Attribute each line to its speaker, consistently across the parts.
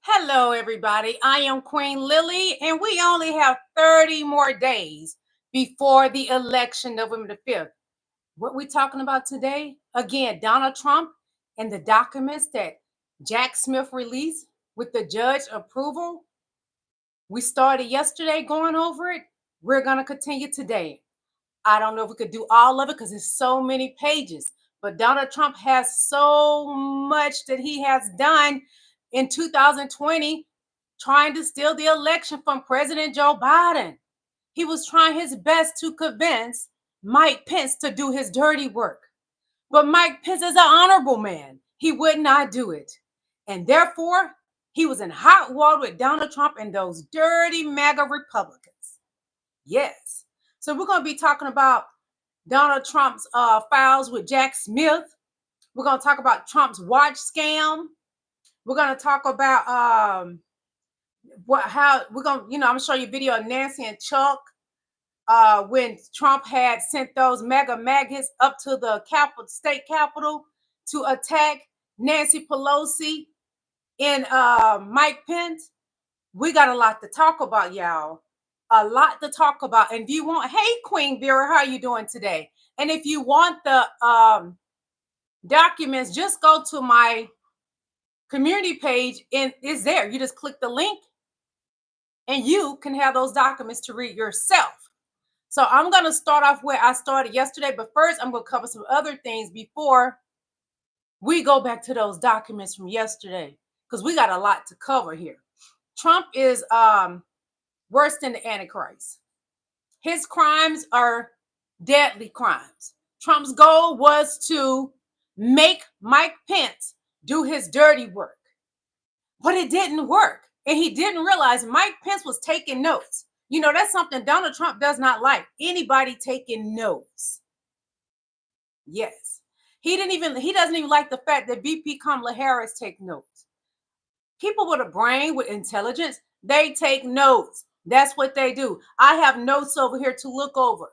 Speaker 1: Hello, everybody. I am Queen Lily, and we only have 30 more days before the election, November the 5th. What we talking about today? Again, Donald Trump and the documents that Jack Smith released with the judge approval. We started yesterday going over it. We're going to continue today. I don't know if we could do all of it because it's so many pages, but Donald Trump has so much that he has done in 2020 trying to steal the election from President Joe Biden. He was trying his best to convince Mike Pence to do his dirty work. But Mike Pence is an honorable man. He would not do it. And therefore, he was in hot water with Donald Trump and those dirty MAGA Republicans. Yes. So we're going to be talking about Donald Trump's files with Jack Smith. We're going to talk about Trump's watch scam. We're going to talk about I'm going to show you a video of Nancy and Chuck when Trump had sent those mega maggots up to the state capitol to attack Nancy Pelosi and Mike Pence. We got a lot to talk about, y'all. A lot to talk about. And if you want, hey, Queen Vera, how are you doing today? And if you want the documents, just go to my community page and it's there. You just click the link and you can have those documents to read yourself. So I'm going to start off where I started yesterday, but first I'm going to cover some other things before we go back to those documents from yesterday, because we got a lot to cover here. Trump is worse than the Antichrist. His crimes are deadly crimes. Trump's goal was to make Mike Pence do his dirty work, but it didn't work. And he didn't realize Mike Pence was taking notes. You know, that's something Donald Trump does not like. Anybody taking notes. Yes. He doesn't even like the fact that VP Kamala Harris take notes. People with a brain, with intelligence, they take notes. That's what they do. I have notes over here to look over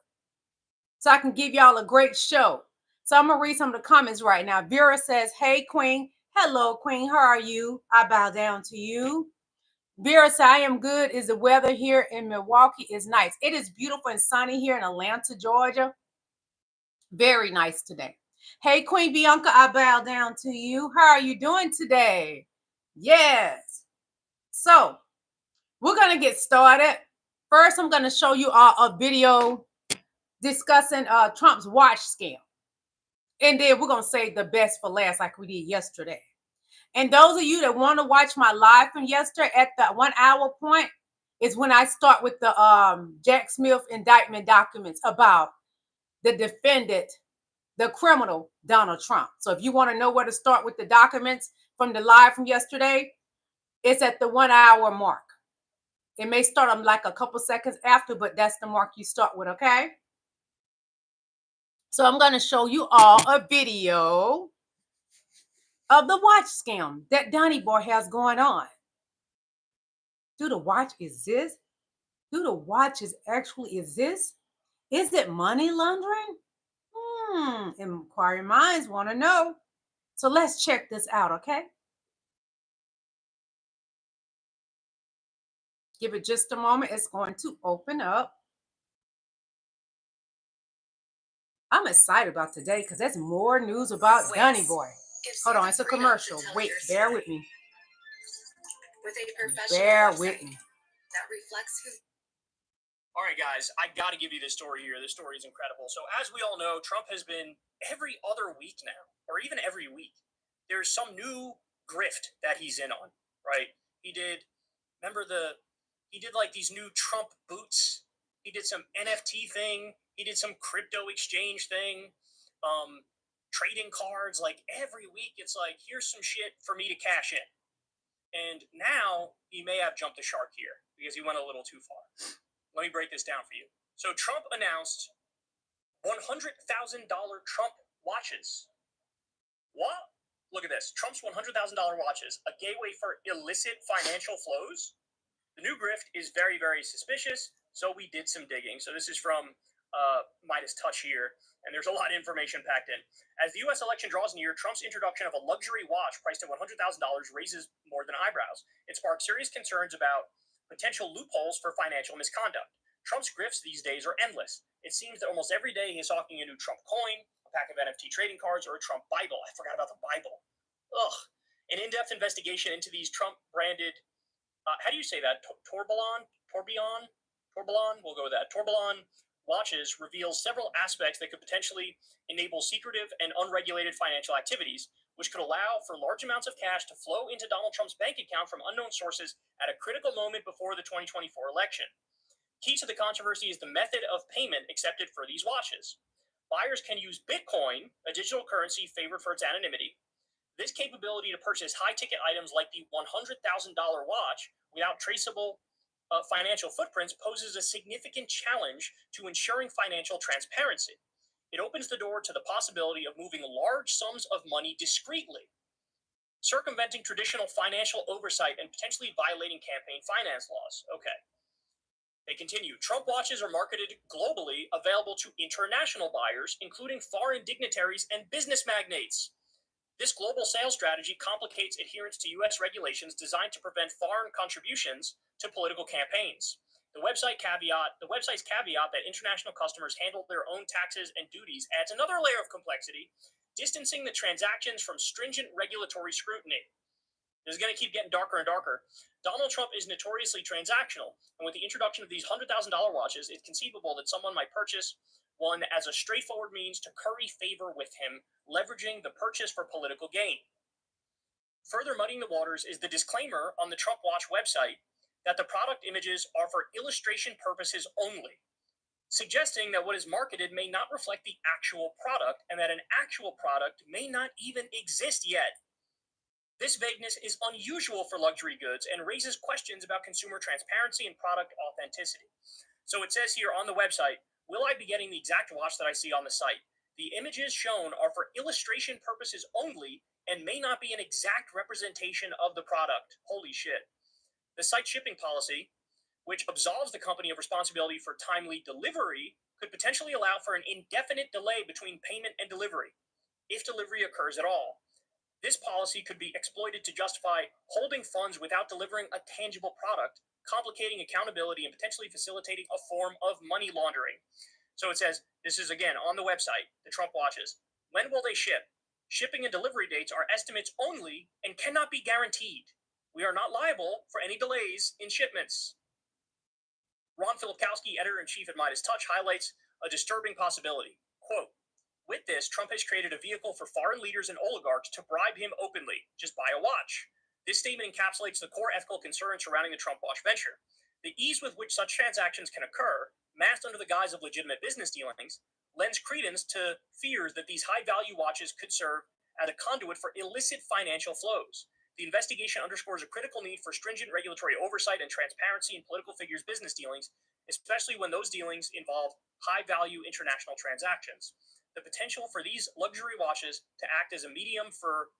Speaker 1: so I can give y'all a great show. So I'm going to read some of the comments right now. Vera says, hey, Queen. Hello, Queen. How are you? I bow down to you. Vera says, I am good. Is the weather here in Milwaukee is nice. It is beautiful and sunny here in Atlanta, Georgia. Very nice today. Hey, Queen Bianca, I bow down to you. How are you doing today? Yes. So we're going to get started. First, I'm going to show you a video discussing Trump's watch scam. And then we're going to save the best for last like we did yesterday. And those of you that want to watch my live from yesterday at the 1 hour point is when I start with the Jack Smith indictment documents about the defendant, the criminal Donald Trump. So if you want to know where to start with the documents from the live from yesterday, it's at the 1 hour mark. It may start on like a couple seconds after, but that's the mark you start with, okay? So I'm going to show you all a video of the watch scam that Donnie Boy has going on. Do the watch exist? Do the watches actually exist? Is it money laundering? Inquiring minds want to know. So let's check this out, okay? Give it just a moment. It's going to open up. I'm excited about today because there's more news about Donnie Boy. Hold on, it's a commercial. Wait, bear with me.
Speaker 2: With a professional
Speaker 1: bear with me.
Speaker 2: That reflects who.
Speaker 3: All right, guys, I got to give you this story here. This story is incredible. So as we all know, Trump has been every other week now, or even every week, there's some new grift that he's in on, right? He did like these new Trump boots. He did some NFT thing. He did some crypto exchange thing, trading cards. Like every week, it's like, here's some shit for me to cash in. And now he may have jumped the shark here because he went a little too far. Let me break this down for you. So Trump announced $100,000 Trump watches. What? Look at this. Trump's $100,000 watches, a gateway for illicit financial flows. The new grift is very, very suspicious, so we did some digging. So this is from Midas touch here, and there's a lot of information packed in. As the U.S. election draws near, Trump's introduction of a luxury watch priced at $100,000 raises more than eyebrows. It sparks serious concerns about potential loopholes for financial misconduct. Trump's grifts these days are endless. It seems that almost every day he's hawking a new Trump coin, a pack of NFT trading cards, or a Trump Bible. I forgot about the Bible. Ugh. An in-depth investigation into these Trump-branded, how do you say that? Tourbillon? We'll go with that. Tourbillon watches reveals several aspects that could potentially enable secretive and unregulated financial activities, which could allow for large amounts of cash to flow into Donald Trump's bank account from unknown sources at a critical moment before the 2024 election. Key to the controversy is the method of payment accepted for these watches. Buyers can use Bitcoin, a digital currency favored for its anonymity. This capability to purchase high-ticket items like the $100,000 watch without traceable financial footprints poses a significant challenge to ensuring financial transparency. It opens the door to the possibility of moving large sums of money discreetly, circumventing traditional financial oversight and potentially violating campaign finance laws. Okay. They continue. Trump watches are marketed globally, available to international buyers, including foreign dignitaries and business magnates. This global sales strategy complicates adherence to U.S. regulations designed to prevent foreign contributions to political campaigns. The website's caveat that international customers handle their own taxes and duties adds another layer of complexity, distancing the transactions from stringent regulatory scrutiny. This is going to keep getting darker and darker. Donald Trump is notoriously transactional, and with the introduction of these $100,000 watches, it's conceivable that someone might purchase one as a straightforward means to curry favor with him, leveraging the purchase for political gain. Further muddying the waters is the disclaimer on the Trump Watch website that the product images are for illustration purposes only, suggesting that what is marketed may not reflect the actual product and that an actual product may not even exist yet. This vagueness is unusual for luxury goods and raises questions about consumer transparency and product authenticity. So it says here on the website, will I be getting the exact watch that I see on the site? The images shown are for illustration purposes only and may not be an exact representation of the product. Holy shit. The site shipping policy, which absolves the company of responsibility for timely delivery, could potentially allow for an indefinite delay between payment and delivery, if delivery occurs at all. This policy could be exploited to justify holding funds without delivering a tangible product, complicating accountability and potentially facilitating a form of money laundering. So it says, this is again on the website, the Trump watches. When will they ship? Shipping and delivery dates are estimates only and cannot be guaranteed. We are not liable for any delays in shipments. Ron Filipkowski, editor-in-chief at Midas Touch, highlights a disturbing possibility. Quote, with this, Trump has created a vehicle for foreign leaders and oligarchs to bribe him openly. Just buy a watch. This statement encapsulates the core ethical concerns surrounding the Trump watch venture. The ease with which such transactions can occur, masked under the guise of legitimate business dealings, lends credence to fears that these high-value watches could serve as a conduit for illicit financial flows. The investigation underscores a critical need for stringent regulatory oversight and transparency in political figures' business dealings, especially when those dealings involve high-value international transactions. The potential for these luxury watches to act as a medium for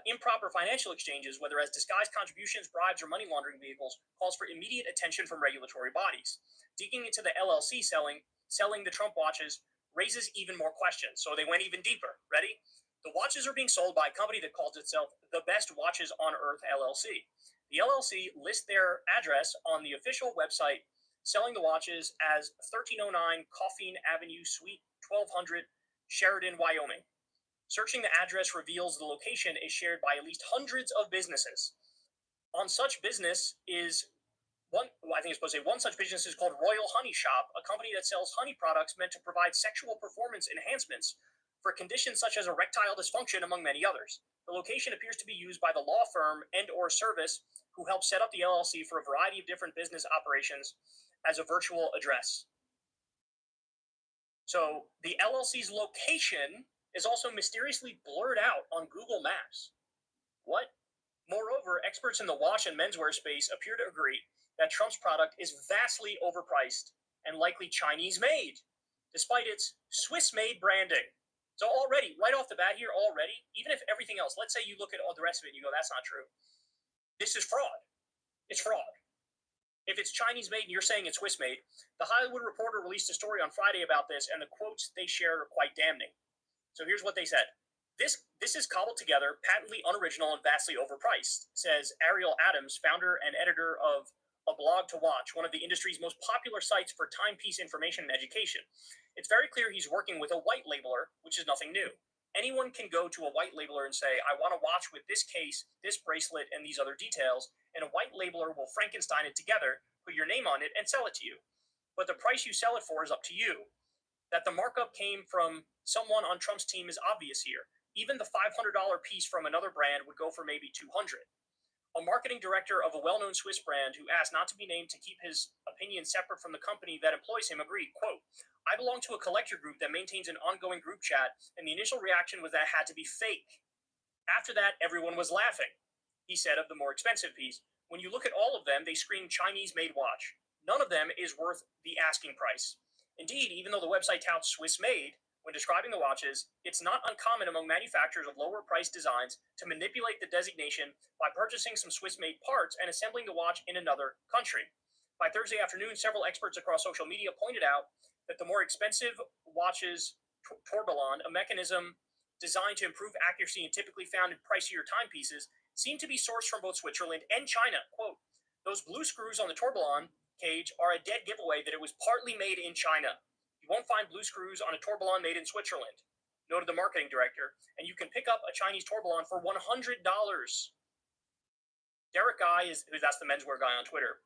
Speaker 3: improper financial exchanges, whether as disguised contributions, bribes, or money laundering vehicles, calls for immediate attention from regulatory bodies. Digging into the LLC selling the Trump watches raises even more questions, so they went even deeper. Ready? The watches are being sold by a company that calls itself the Best Watches on Earth LLC. The LLC lists their address on the official website, selling the watches as 1309 Coffeen Avenue, Suite 1200, Sheridan, Wyoming. Searching the address reveals the location is shared by at least hundreds of businesses. On such business is one such business is called Royal Honey Shop, a company that sells honey products meant to provide sexual performance enhancements for conditions such as erectile dysfunction, among many others. The location appears to be used by the law firm and/or service who helped set up the LLC for a variety of different business operations as a virtual address. So the LLC's location is also mysteriously blurred out on Google Maps. What? Moreover, experts in the watch and menswear space appear to agree that Trump's product is vastly overpriced and likely Chinese-made, despite its Swiss-made branding. So already, right off the bat here, even if everything else, let's say you look at all the rest of it and you go, that's not true. This is fraud. It's fraud. If it's Chinese made and you're saying it's Swiss made, the Hollywood Reporter released a story on Friday about this, and the quotes they shared are quite damning. So here's what they said. This is cobbled together, patently unoriginal, and vastly overpriced, says Ariel Adams, founder and editor of A Blog to Watch, one of the industry's most popular sites for timepiece information and education. It's very clear he's working with a white labeler, which is nothing new. Anyone can go to a white labeler and say, I want a watch with this case, this bracelet, and these other details, and a white labeler will Frankenstein it together, put your name on it, and sell it to you. But the price you sell it for is up to you. That the markup came from someone on Trump's team is obvious here. Even the $500 piece from another brand would go for maybe $200. A marketing director of a well-known Swiss brand who asked not to be named to keep his opinion separate from the company that employs him agreed, quote, I belong to a collector group that maintains an ongoing group chat, and the initial reaction was that it had to be fake. After that, everyone was laughing, he said of the more expensive piece. When you look at all of them, they scream Chinese-made watch. None of them is worth the asking price. Indeed, even though the website touts Swiss-made, when describing the watches, it's not uncommon among manufacturers of lower-priced designs to manipulate the designation by purchasing some Swiss-made parts and assembling the watch in another country. By Thursday afternoon, several experts across social media pointed out that the more expensive watches, tourbillon, a mechanism designed to improve accuracy and typically found in pricier timepieces, seem to be sourced from both Switzerland and China. Quote, those blue screws on the tourbillon cage are a dead giveaway that it was partly made in China. You won't find blue screws on a tourbillon made in Switzerland, noted the marketing director, and you can pick up a Chinese tourbillon for $100. Derek Guy that's the menswear guy on Twitter.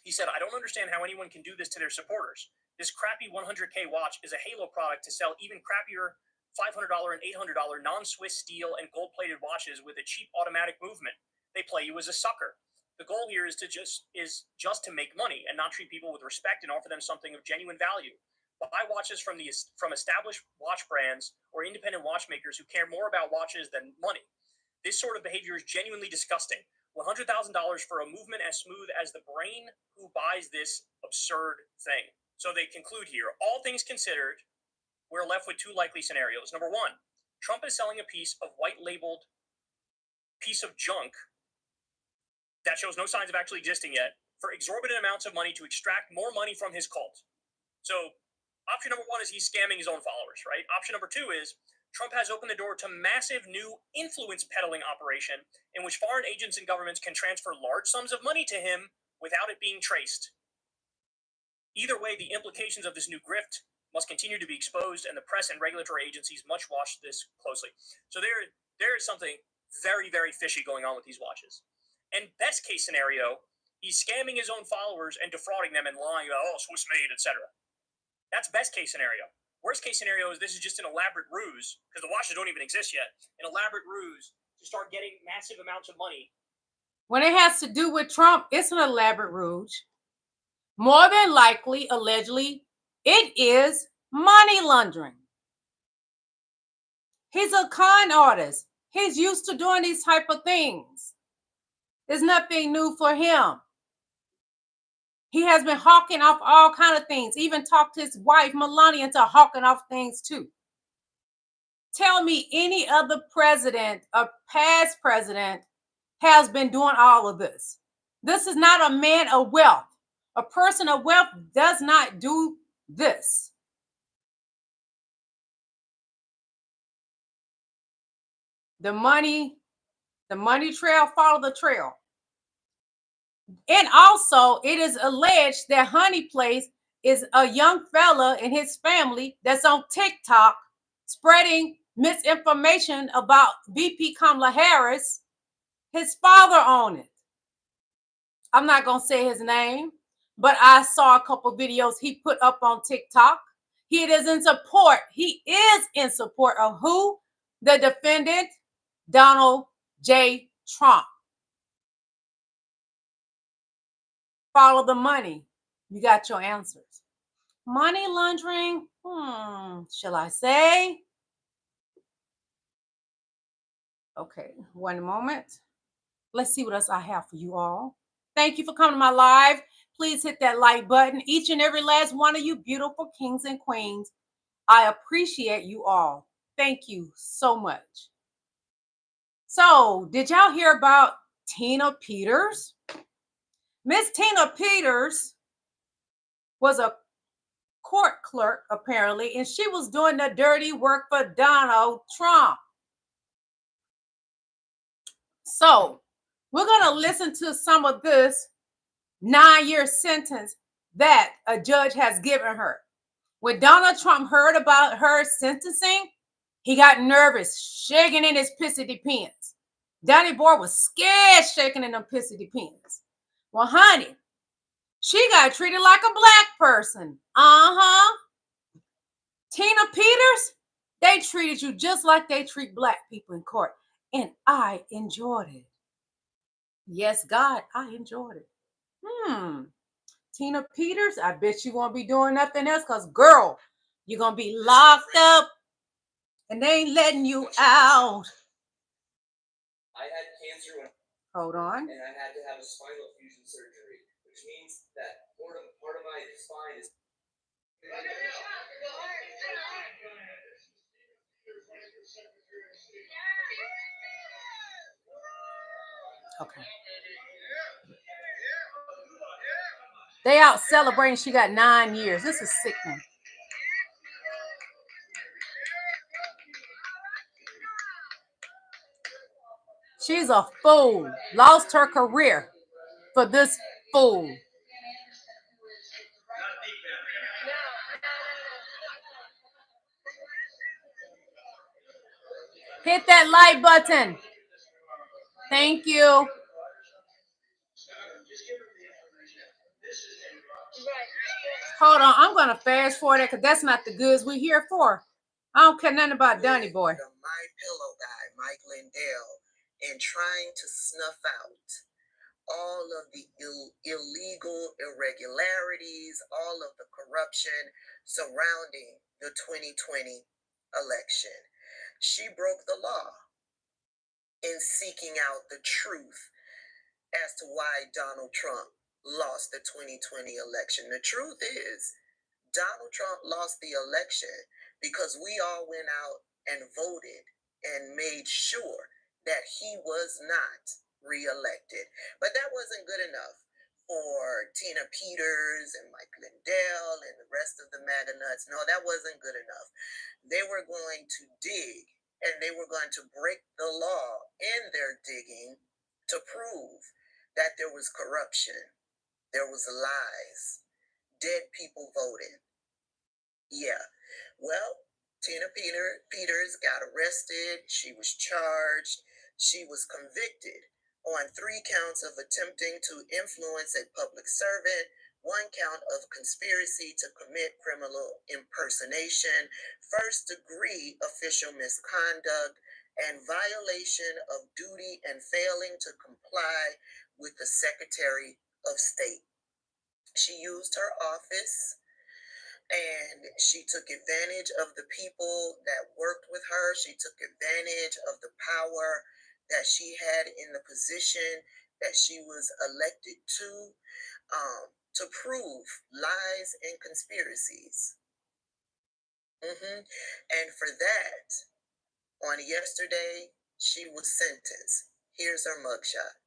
Speaker 3: He said, I don't understand how anyone can do this to their supporters. This crappy $100K watch is a halo product to sell even crappier $500 and $800 non-Swiss steel and gold-plated watches with a cheap automatic movement. They play you as a sucker. The goal here is just to make money and not treat people with respect and offer them something of genuine value. Buy watches from established watch brands or independent watchmakers who care more about watches than money. This sort of behavior is genuinely disgusting. $100,000 for a movement as smooth as the brain who buys this absurd thing. So they conclude here, all things considered, we're left with two likely scenarios. Number one, Trump is selling a piece of white-labeled piece of junk that shows no signs of actually existing yet for exorbitant amounts of money to extract more money from his cult. So option number one is he's scamming his own followers, right? Option number two is Trump has opened the door to massive new influence peddling operation in which foreign agents and governments can transfer large sums of money to him without it being traced. Either way, the implications of this new grift must continue to be exposed, and the press and regulatory agencies must watch this closely. So there is something very, very fishy going on with these watches. And best case scenario, he's scamming his own followers and defrauding them and lying about, oh, Swiss made, etc. That's best case scenario. Worst case scenario is this is just an elaborate ruse, because the watches don't even exist yet, an elaborate ruse to start getting massive amounts of money.
Speaker 1: When it has to do with Trump, it's an elaborate ruse. More than likely, allegedly, it is money laundering. He's a con artist. He's used to doing these type of things. There's nothing new for him. He has been hawking off all kind of things, even talked his wife, Melania, into hawking off things too. Tell me any other president, a past president, has been doing all of this. This is not a man of wealth. A person of wealth does not do this. The money trail, follow the trail. And also, it is alleged that Honey Place is a young fella and his family that's on TikTok spreading misinformation about VP Kamala Harris. His father owned it. I'm not going to say his name, but I saw a couple videos he put up on TikTok. He is in support. He is in support of who? The defendant, Donald J. Trump. Follow the money. You got your answers. Money laundering, shall I say? Okay, one moment. Let's see what else I have for you all. Thank you for coming to my live. Please hit that like button. Each and every last one of you beautiful kings and queens. I appreciate you all. Thank you so much. So, did y'all hear about Tina Peters? Miss Tina Peters was a court clerk, apparently, and she was doing the dirty work for Donald Trump. So we're going to listen to some of this 9-year sentence that a judge has given her. When Donald Trump heard about her sentencing, he got nervous, shaking in his pissy pants. Danny Boy was scared, shaking in them pissy pants. Well, honey, she got treated like a black person. Tina Peters, they treated you just like they treat black people in court. And I enjoyed it. Yes, God, I enjoyed it. Tina Peters, I bet you won't be doing nothing else because, girl, you're going to be locked up and they ain't letting you out.
Speaker 4: I had cancer when
Speaker 1: Hold on.
Speaker 4: and I had to have a spinal fusion surgery, which means that part of my spine is.
Speaker 1: Okay. They out celebrating she got 9 years. This is sickening. She's a fool. Lost her career for this fool. Hit that like button. Thank you. Hold on, I'm gonna fast forward it because that's not the goods we're here for. I don't care nothing about Donny Boy.
Speaker 5: The My Pillow guy, Mike Lindell, and trying to snuff out all of the illegal irregularities, all of the corruption surrounding the 2020 election. She broke the law in seeking out the truth as to why Donald Trump lost the 2020 election. The truth is, Donald Trump lost the election because we all went out and voted and made sure that he was not reelected. But that wasn't good enough for Tina Peters and Mike Lindell and the rest of the MAGA nuts. No, that wasn't good enough. They were going to dig and they were going to break the law in their digging to prove that there was corruption, there was lies, dead people voted. Yeah, well, Tina Peters got arrested. She was charged. She was convicted on 3 counts of attempting to influence a public servant, 1 count of conspiracy to commit criminal impersonation, first-degree official misconduct, and violation of duty and failing to comply with the Secretary of State. She used her office and she took advantage of the people that worked with her. She took advantage of the power that she had in the position that she was elected to prove lies and conspiracies. And for that, on yesterday, she was sentenced. Here's her mugshot.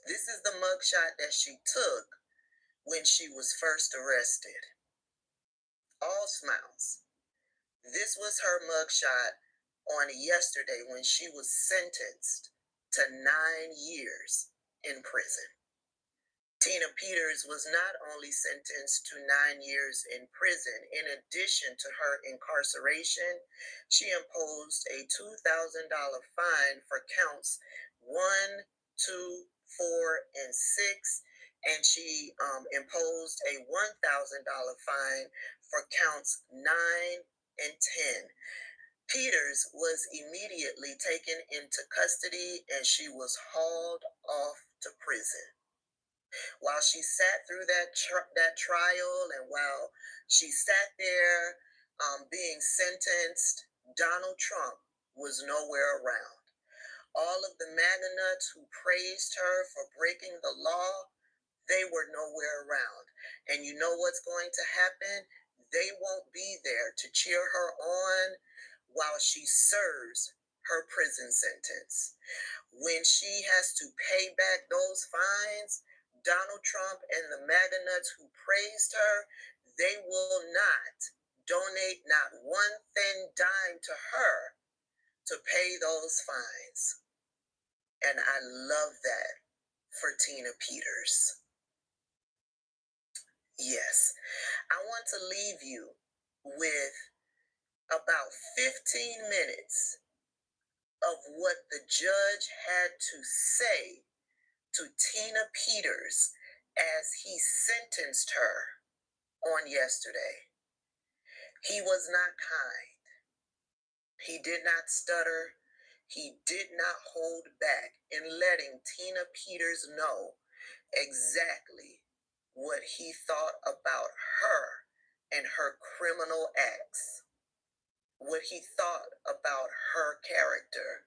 Speaker 5: This is the mugshot that she took when she was first arrested. All smiles. This was her mugshot on yesterday when she was sentenced to 9 years in prison. Tina Peters was not only sentenced to 9 years in prison, in addition to her incarceration, she imposed a $2,000 fine for counts 1, 2, 4, and 6, and she imposed a $1,000 fine for counts 9 and 10. Peters was immediately taken into custody and she was hauled off to prison. While she sat through that trial and while she sat there being sentenced, Donald Trump was nowhere around. All of the MAGA nuts who praised her for breaking the law, they were nowhere around. And you know what's going to happen? They won't be there to cheer her on while she serves her prison sentence. When she has to pay back those fines, Donald Trump and the MAGA nuts who praised her, they will not donate not one thin dime to her to pay those fines. And I love that for Tina Peters. Yes, I want to leave you with about 15 minutes of what the judge had to say to Tina Peters as he sentenced her on yesterday. He was not kind. He did not stutter. He did not hold back in letting Tina Peters know exactly what he thought about her and her criminal acts, what he thought about her character.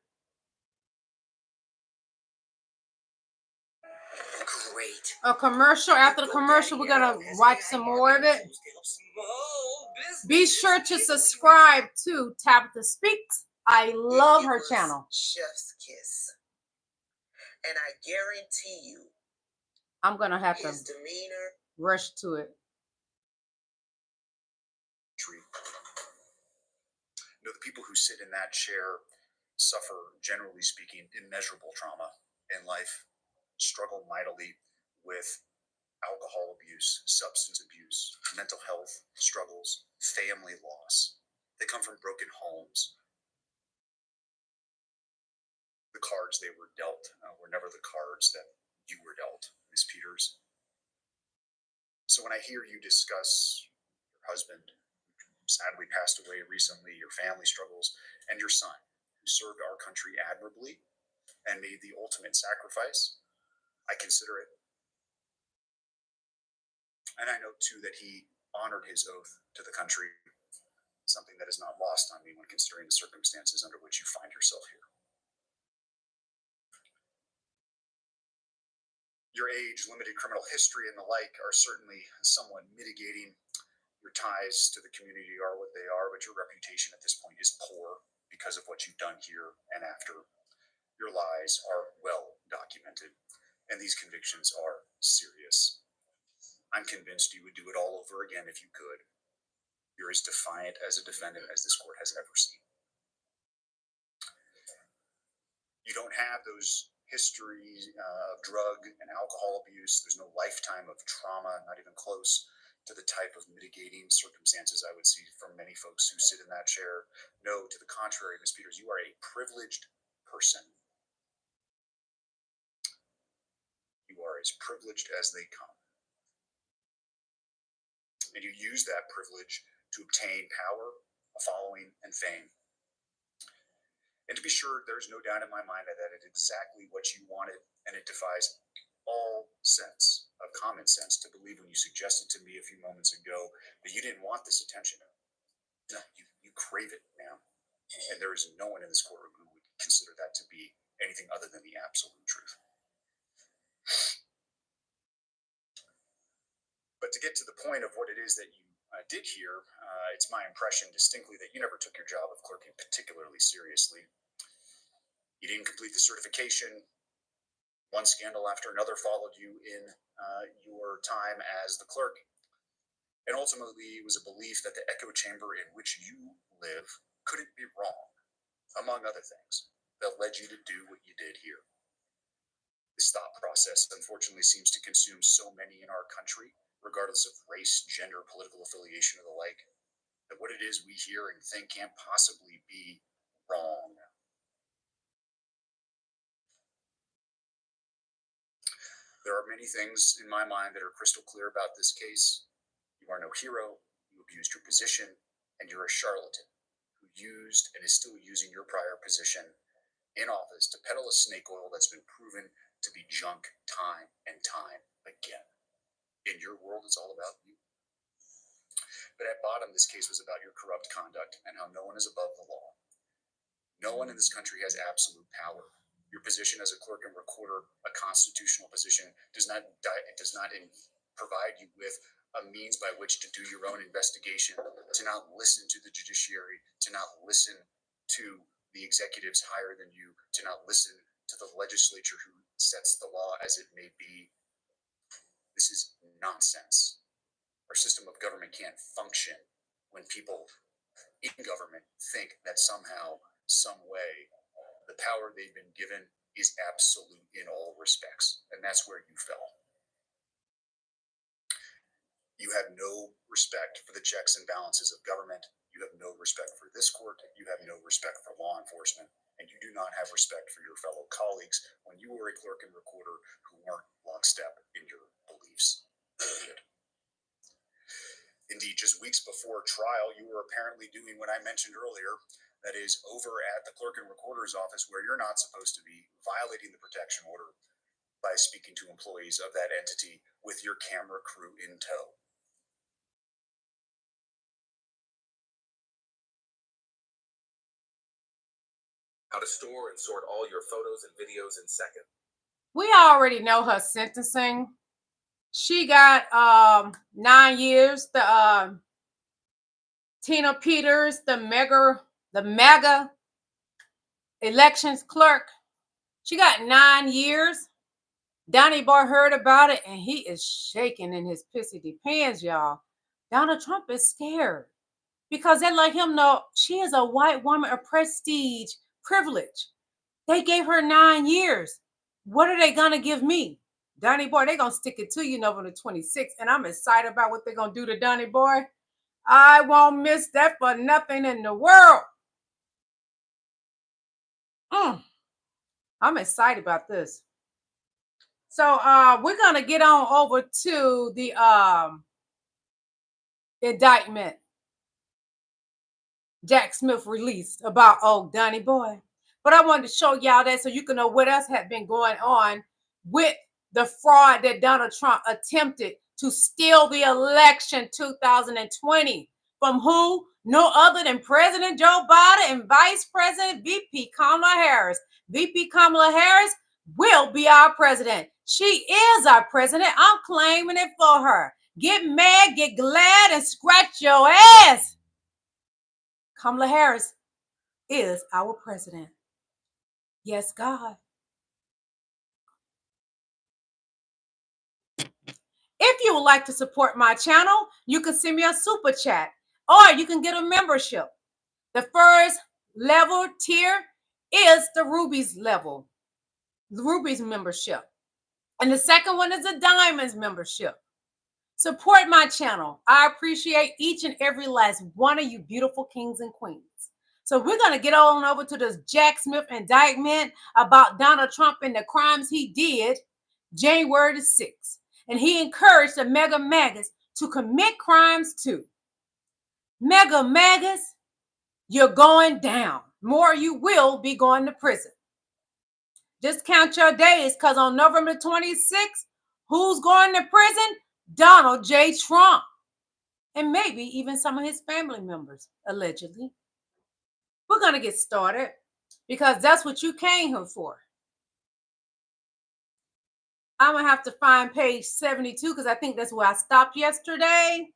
Speaker 2: Great.
Speaker 1: A commercial. After the commercial, we're gonna watch some more of it. Be sure to subscribe to Tabitha Speaks. I love her
Speaker 5: was
Speaker 1: channel.
Speaker 5: Chef's kiss. And I guarantee you,
Speaker 1: I'm gonna have to
Speaker 5: his demeanor.
Speaker 1: rush to it.
Speaker 6: You know, the people who sit in that chair suffer, generally speaking, immeasurable trauma in life, struggle mightily with alcohol abuse, substance abuse, mental health struggles, family loss. They come from broken homes. The cards they were dealt were never the cards that you were dealt, Ms. Peters. So when I hear you discuss your husband, who sadly passed away recently, your family struggles, and your son, who served our country admirably and made the ultimate sacrifice, I consider it. And I know, too, that he honored his oath to the country, something that is not lost on me when considering the circumstances under which you find yourself here. Your age, limited criminal history, and the like are certainly somewhat mitigating. Your ties to the community are what they are, but your reputation at this point is poor because of what you've done here and after. Your lies are well documented, and these convictions are serious. I'm convinced you would do it all over again if you could. You're as defiant as a defendant as this court has ever seen. You don't have those histories of drug and alcohol abuse. There's no lifetime of trauma, not even close to the type of mitigating circumstances I would see from many folks who sit in that chair. No, to the contrary, Ms. Peters, you are a privileged person. You are as privileged as they come. And you use that privilege to obtain power, a following, and fame. And to be sure, there's no doubt in my mind that it's exactly what you wanted, and it defies all sense of common sense to believe when you suggested to me a few moments ago that you didn't want this attention. No, you crave it now. And there is no one in this courtroom who would consider that to be anything other than the absolute truth. But to get to the point of what it is that you did here, it's my impression distinctly that you never took your job of clerking particularly seriously. You didn't complete the certification. One scandal after another followed you in your time as the clerk. And ultimately, it was a belief that the echo chamber in which you live couldn't be wrong, among other things, that led you to do what you did here. This thought process, unfortunately, seems to consume so many in our country, regardless of race, gender, political affiliation, or the like, that what it is we hear and think can't possibly be wrong. There are many things in my mind that are crystal clear about this case. You are no hero, you abused your position, and you're a charlatan who used and is still using your prior position in office to peddle a snake oil that's been proven to be junk time and time again. In your world, it's all about you. But at bottom, this case was about your corrupt conduct and how no one is above the law. No one in this country has absolute power. Your position as a clerk and recorder, a constitutional position, does not provide you with a means by which to do your own investigation, to not listen to the judiciary, to not listen to the executives higher than you to not listen to the legislature who sets the law as it may be. This is nonsense. Our system of government can't function when people in government think that somehow, some way, the power they've been given is absolute in all respects. And that's where you fell. You have no respect for the checks and balances of government. You have no respect for this court. You have no respect for law enforcement. And you do not have respect for your fellow colleagues when you were a clerk and recorder who weren't lockstep in your beliefs. Period. Indeed, just weeks before trial, you were apparently doing what I mentioned earlier, that is, over at the clerk and recorder's office where you're not supposed to be, violating the protection order by speaking to employees of that entity with your camera crew in tow.
Speaker 4: How to store and sort all your photos and videos in seconds.
Speaker 1: We already know her sentencing. She got 9 years. The Tina Peters, the mega elections clerk, she got 9 years. Donnie Boy heard about it and he is shaking in his pissy pants, y'all. Donald Trump is scared because they let him know she is a white woman of prestige, privilege. They gave her 9 years. What are they gonna give me? Donnie Boy, they're gonna stick it to you November 26th, and I'm excited about what they're gonna do to Donnie Boy. I won't miss that for nothing in the world. I'm excited about this. So we're gonna get on over to the indictment Jack Smith released about old Donnie Boy. But I wanted to show y'all that so you can know what else had been going on with the fraud that Donald Trump attempted to steal the election 2020 from who? No other than President Joe Biden and Vice President VP Kamala Harris. VP Kamala Harris will be our president. She is our president. I'm claiming it for her. Get mad, get glad, and scratch your ass. Kamala Harris is our president. Yes, God. If you would like to support my channel, you can send me a super chat or you can get a membership. The first level tier is the Ruby's level, the Ruby's membership. And the second one is the Diamonds membership. Support my channel. I appreciate each and every last one of you beautiful kings and queens. So we're going to get on over to this Jack Smith indictment about Donald Trump and the crimes he did January the 6th. And he encouraged the mega magas to commit crimes too. Mega magas, you're going down. More you will be going to prison. Just count your days because on November 26th, who's going to prison? Donald J. Trump. And maybe even some of his family members, allegedly. We're going to get started because that's what you came here for. I'm going to have to find page 72 because I think that's where I stopped yesterday.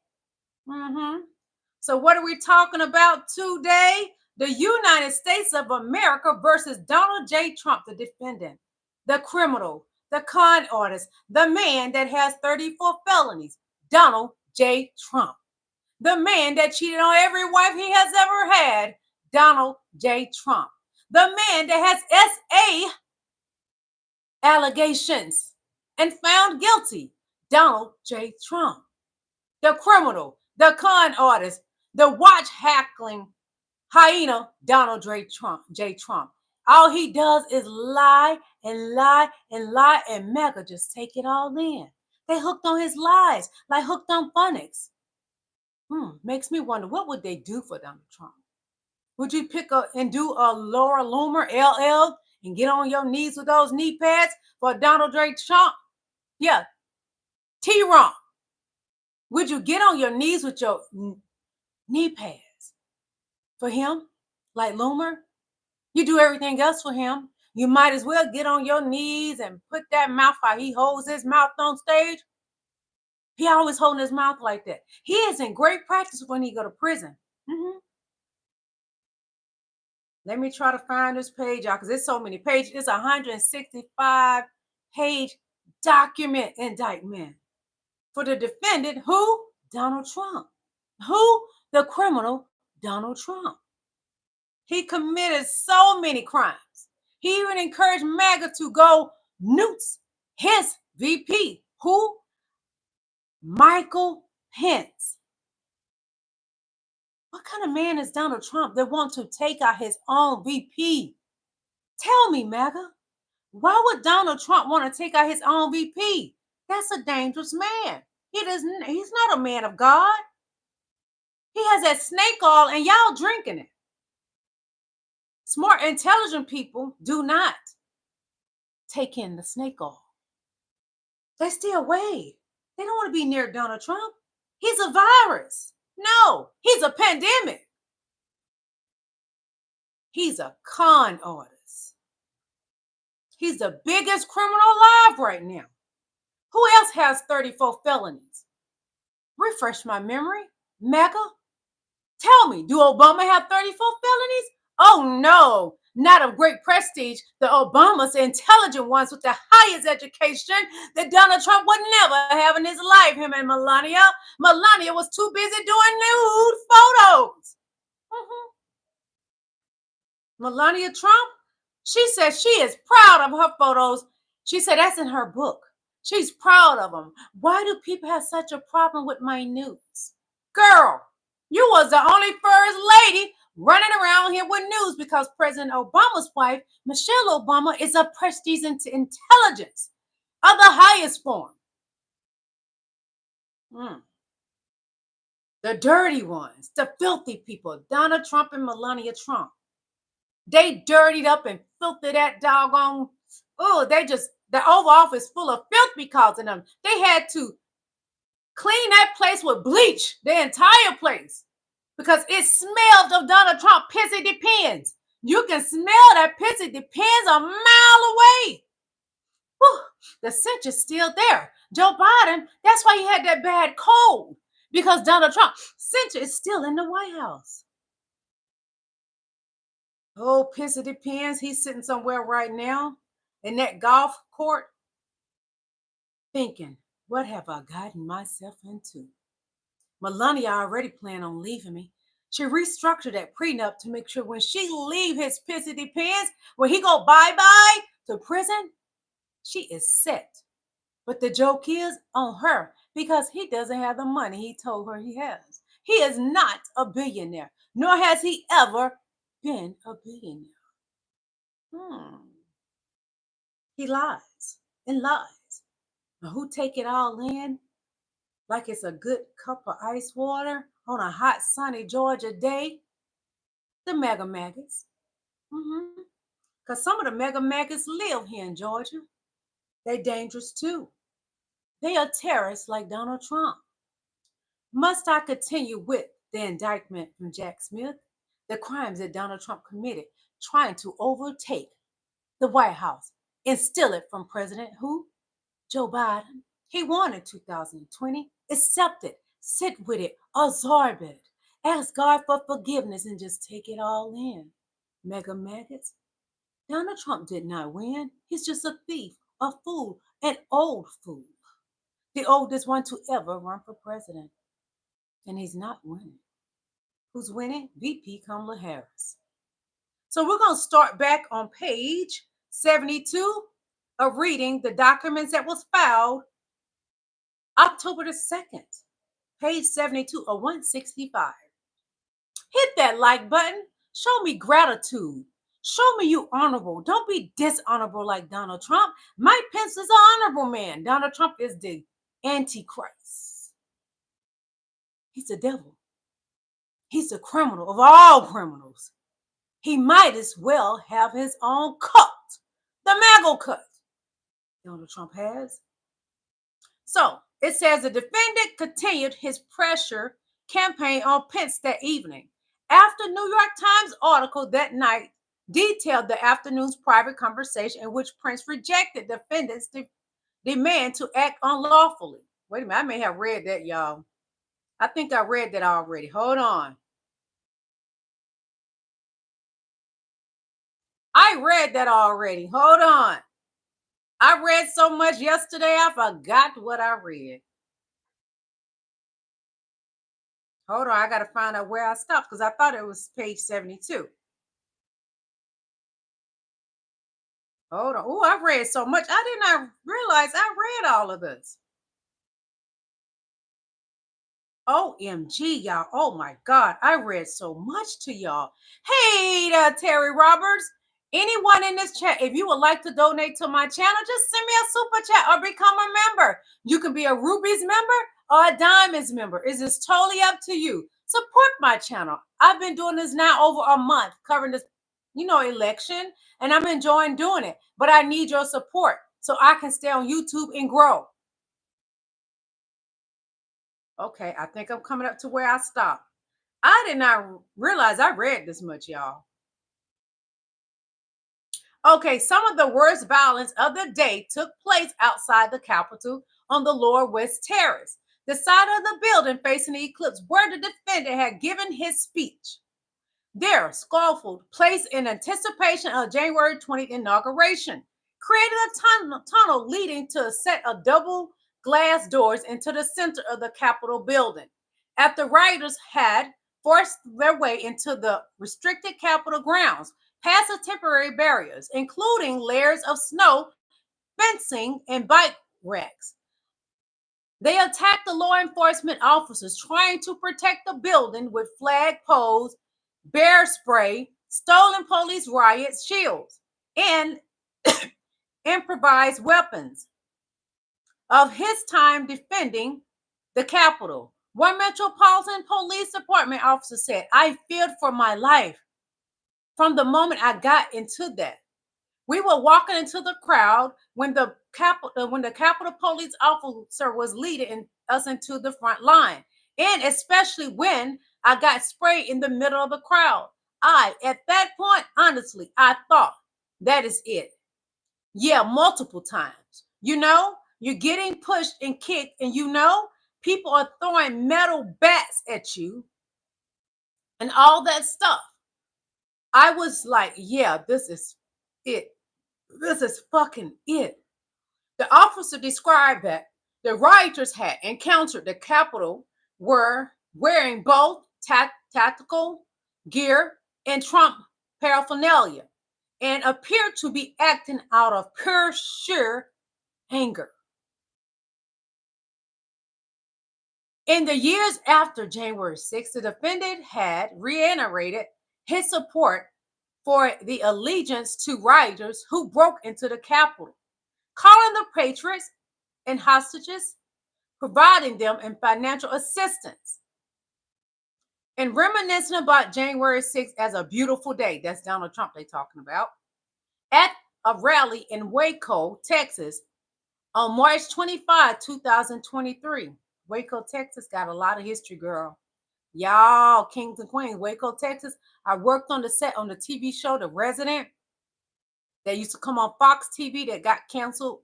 Speaker 1: So what are we talking about today? The United States of America versus Donald J. Trump, the defendant, the criminal, the con artist, the man that has 34 felonies, Donald J. Trump. The man that cheated on every wife he has ever had, Donald J. Trump. The man that has SA allegations and found guilty, Donald J. Trump. The criminal, the con artist, the watch hackling hyena, Donald J. Trump. All he does is lie and lie and lie, and mega just take it all in. They hooked on his lies, like hooked on phonics. Makes me wonder, what would they do for Donald Trump? Would you pick up and do a Laura Loomer LL and get on your knees with those knee pads for Donald J. Trump? Yeah, T-Ron. Would you get on your knees with your knee pads for him, like Loomer? You do everything else for him. You might as well get on your knees and put that mouth out. He holds his mouth on stage. He always holding his mouth like that. He is in great practice when he go to prison. Let me try to find this page, y'all, because there's so many pages. It's a 165-page document indictment for the defendant, who? Donald Trump. Who? The criminal, Donald Trump. He committed so many crimes. He even encouraged MAGA to go nukes his VP, who? Michael Pence. What kind of man is Donald Trump that wants to take out his own VP? Tell me, MAGA. Why would Donald Trump want to take out his own VP? That's a dangerous man. He's not a man of God. He has that snake oil and y'all drinking it. Smart, intelligent people do not take in the snake oil. They stay away. They don't want to be near Donald Trump. He's a virus. No, he's a pandemic. He's a con artist. He's the biggest criminal alive right now. Who else has 34 felonies? Refresh my memory. MAGA? Tell me, do Obama have 34 felonies? Oh no, not of great prestige. The Obamas, the intelligent ones with the highest education that Donald Trump would never have in his life, him and Melania. Melania was too busy doing nude photos. Melania Trump, she said she is proud of her photos. She said that's in her book. She's proud of them. Why do people have such a problem with my nudes? Girl, you was the only first lady running around here with news because President Obama's wife, Michelle Obama, is a prestige intelligence of the highest form. The dirty ones, the filthy people, Donald Trump and Melania Trump. They dirtied up and filthy that doggone, the Oval Office full of filth because of them. They had to clean that place with bleach, the entire place, because it smelled of Donald Trump pissy depends. You can smell that pissy depends a mile away. Whew, the stench is still there. Joe Biden, that's why he had that bad cold, because Donald Trump stench is still in the White House. Oh, pissy depends. He's sitting somewhere right now in that golf court thinking, what have I gotten myself into? Melania already planned on leaving me. She restructured that prenup to make sure when she leave his pissy depends, when he go bye-bye to prison, she is set. But the joke is on her because he doesn't have the money he told her he has. He is not a billionaire, nor has he ever been a billionaire. He lies and lies. Now, who take it all in like it's a good cup of ice water on a hot, sunny Georgia day? The mega maggots. Because some of the mega maggots live here in Georgia. They're dangerous too. They are terrorists like Donald Trump. Must I continue with the indictment from Jack Smith? The crimes that Donald Trump committed, trying to overtake the White House and steal it from President who? Joe Biden. He won in 2020. Accept it. Sit with it. Absorb it. Ask God for forgiveness and just take it all in. Mega maggots. Donald Trump did not win. He's just a thief, a fool, an old fool. The oldest one to ever run for president. And he's not winning. Who's winning? VP Kamala Harris. So we're going to start back on page 72 of reading the documents that was filed October the 2nd. Page 72 of 165. Hit that like button. Show me gratitude. Show me you honorable. Don't be dishonorable like Donald Trump. Mike Pence is an honorable man. Donald Trump is the Antichrist. He's the devil. He's the criminal of all criminals. He might as well have his own cult, the MAGA cult. Donald Trump has. So it says the defendant continued his pressure campaign on Pence that evening. After New York Times article that night detailed the afternoon's private conversation in which Pence rejected the defendant's demand to act unlawfully. Wait a minute, I may have read that, y'all. I think I read that already. Hold on. I read that already. Hold on. I read so much yesterday, I forgot what I read. Hold on, I got to find out where I stopped because I thought it was page 72. Hold on. Oh, I've read so much. I did not realize I read all of this. OMG, y'all. Oh my God. I read so much to y'all. Hey, Terry Roberts. Anyone in this chat, if you would like to donate to my channel, just send me a super chat or become a member. You can be a Rubies member or a Diamonds member. It's just totally up to you. Support my channel. I've been doing this now over a month, covering this, election, and I'm enjoying doing it. But I need your support so I can stay on YouTube and grow. Okay, I think I'm coming up to where I stopped. I did not realize I read this much, y'all. Okay, some of the worst violence of the day took place outside the Capitol on the Lower West Terrace, the side of the building facing the eclipse where the defendant had given his speech. There, scaffold placed in anticipation of January 20th inauguration, created a tunnel leading to a set of double glass doors into the center of the Capitol building. After rioters had forced their way into the restricted Capitol grounds, past the temporary barriers, including layers of snow, fencing, and bike racks. They attacked the law enforcement officers trying to protect the building with flag poles, bear spray, stolen police riot shields, and improvised weapons. Of his time defending the Capitol, one Metropolitan Police Department officer said, "I feared for my life from the moment I got into that. We were walking into the crowd when the Capitol Police officer was leading us into the front line, and especially when I got sprayed in the middle of the crowd. At that point, honestly, I thought, that is it. Yeah, multiple times. You're getting pushed and kicked, and people are throwing metal bats at you and all that stuff. I was like, yeah, this is it. This is fucking it." The officer described that the rioters had encountered the Capitol were wearing both tactical gear and Trump paraphernalia and appeared to be acting out of pure sheer anger. In the years after January 6th, the defendant had reiterated his support for the allegiance to rioters who broke into the Capitol, calling the patriots and hostages, providing them in financial assistance, and reminiscing about January 6th as a beautiful day. That's Donald Trump they talking about. At a rally in Waco, Texas, on March 25, 2023. Waco, Texas got a lot of history, girl. Y'all, kings and queens, Waco, Texas. I worked on the set on the TV show The Resident that used to come on Fox TV that got canceled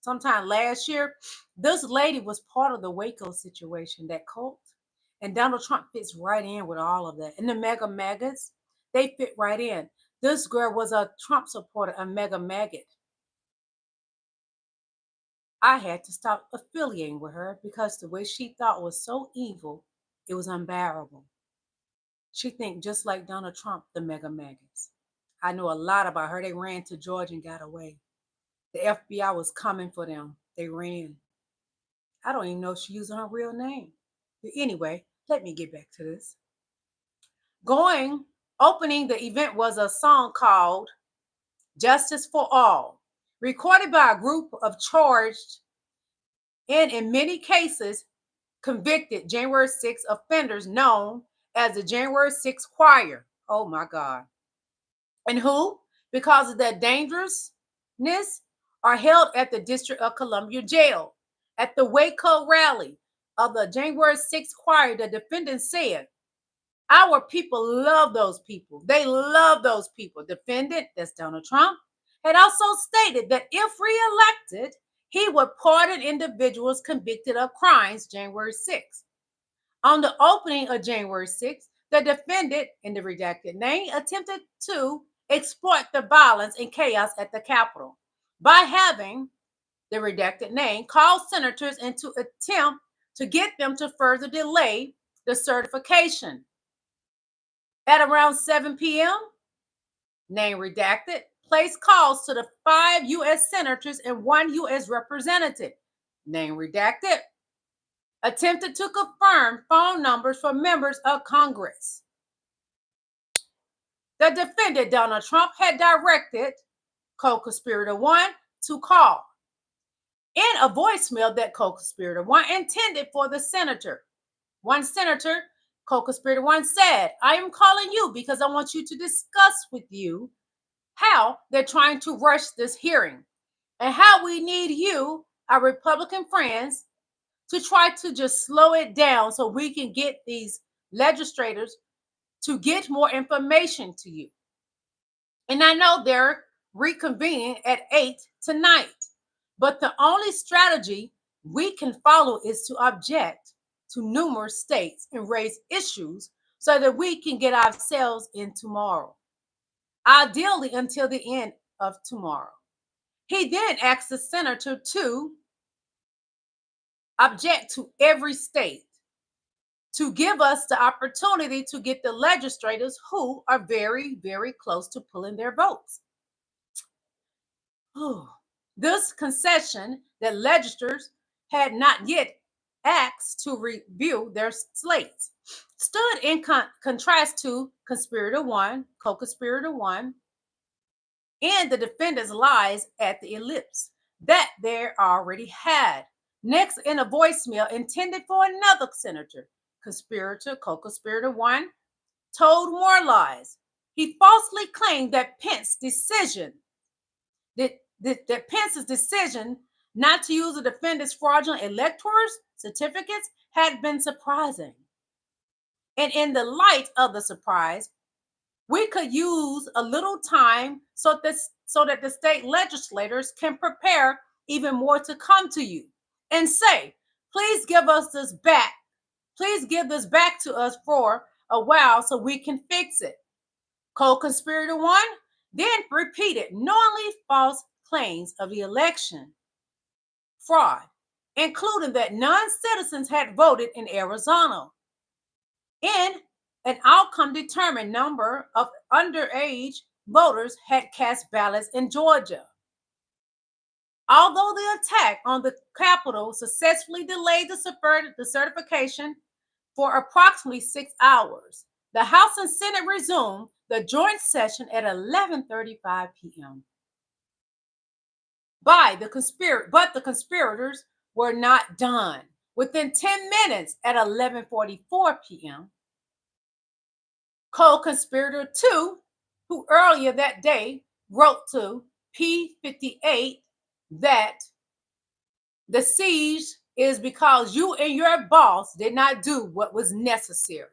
Speaker 1: sometime last year. This lady was part of the Waco situation, that cult. And Donald Trump fits right in with all of that. And the mega maggots, they fit right in. This girl was a Trump supporter, a mega maggot. I had to stop affiliating with her because the way she thought was so evil, it was unbearable. She think just like Donald Trump, the mega maggots. I know a lot about her. They ran to Georgia and got away. The FBI was coming for them. They ran. I don't even know if she's using her real name. But anyway, let me get back to this. Opening the event was a song called Justice for All, recorded by a group of charged and, in many cases, convicted January 6 offenders known as the January 6 Choir. Oh my God. And who, because of their dangerousness, are held at the District of Columbia Jail. At the Waco rally of the January 6 Choir, the defendant said, "Our people love those people. They love those people." Defendant, that's Donald Trump, had also stated that if reelected, he would pardon individuals convicted of crimes January 6. On the opening of January 6, the defendant, in the redacted name, attempted to exploit the violence and chaos at the Capitol by having the redacted name call senators into attempt to get them to further delay the certification. At around 7 p.m., name redacted, placed calls to the 5 U.S. senators and 1 U.S. representative, name redacted, attempted to confirm phone numbers for members of Congress. The defendant, Donald Trump, had directed co-conspirator 1 to call in a voicemail that co-conspirator 1 intended for the senator. One senator, co-conspirator 1, said, "I am calling you because I want you to discuss with you how they're trying to rush this hearing and how we need you, our Republican friends, to try to just slow it down so we can get these legislators to get more information to you." And I know they're reconvening at 8 tonight, but the only strategy we can follow is to object to numerous states and raise issues so that we can get ourselves in tomorrow, ideally until the end of tomorrow. He then asked the senator to object to every state to give us the opportunity to get the legislators who are very, very close to pulling their votes. This concession that legislators had not yet asked to review their slates stood in contrast to conspirator 1, co-conspirator 1, and the defendant's lies at the ellipse that they already had. Next, in a voicemail intended for another senator, co-conspirator 1 told more lies. He falsely claimed that Pence's decision not to use the defendant's fraudulent electors' certificates had been surprising. And in the light of the surprise, we could use a little time so that the state legislators can prepare even more to come to you and say, please give us this back. Please give this back to us for a while so we can fix it. Co-conspirator 1 then repeated knowingly false claims of the election fraud, including that non-citizens had voted in Arizona, and an outcome-determined number of underage voters had cast ballots in Georgia. Although the attack on the Capitol successfully delayed the certification for approximately 6 hours, the House and Senate resumed the joint session at 11:35 p.m. But the conspirators were not done. Within 10 minutes at 11:44 p.m., co-conspirator 2, who earlier that day wrote to P58 that the siege is because you and your boss did not do what was necessary,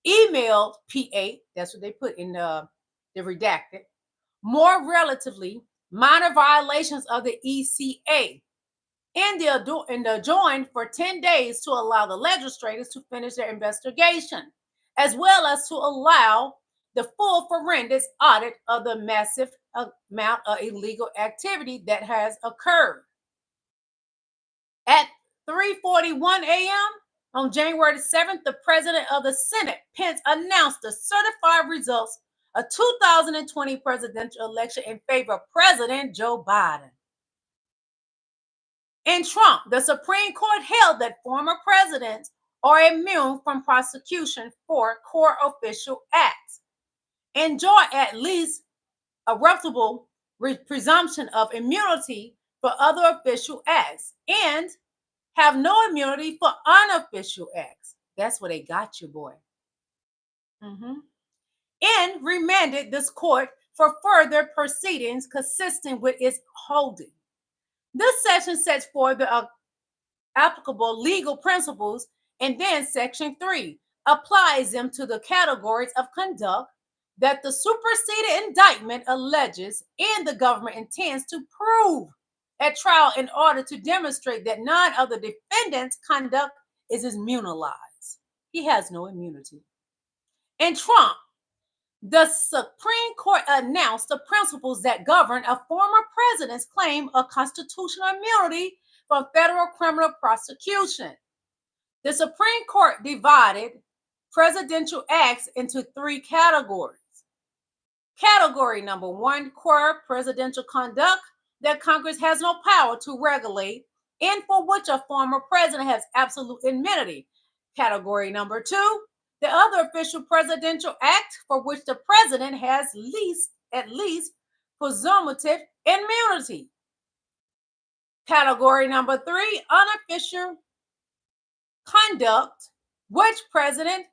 Speaker 1: emailed P8, that's what they put in the redacted, more relatively minor violations of the ECA, and the adjourned for 10 days to allow the legislators to finish their investigation, as well as to allow the full forensic audit of the massive amount of illegal activity that has occurred. At 3:41 a.m. on January 7th, the president of the Senate, Pence, announced the certified results of 2020 presidential election in favor of President Joe Biden. In Trump, the Supreme Court held that former presidents are immune from prosecution for court official acts, enjoy at least a reputable presumption of immunity for other official acts, and have no immunity for unofficial acts. That's where they got you, boy. And remanded this court for further proceedings consistent with its holding. This section sets forth the applicable legal principles, and then Section 3 applies them to the categories of conduct that the superseded indictment alleges and the government intends to prove at trial in order to demonstrate that none of the defendant's conduct is immunized. He has no immunity. In Trump, The Supreme Court announced the principles that govern a former president's claim of constitutional immunity from federal criminal prosecution. The Supreme Court divided presidential acts into three categories. Category number one, core presidential conduct that Congress has no power to regulate and for which a former president has absolute immunity. Category number two, the other official presidential act for which the president has at least presumptive immunity. Category number three, unofficial conduct, which president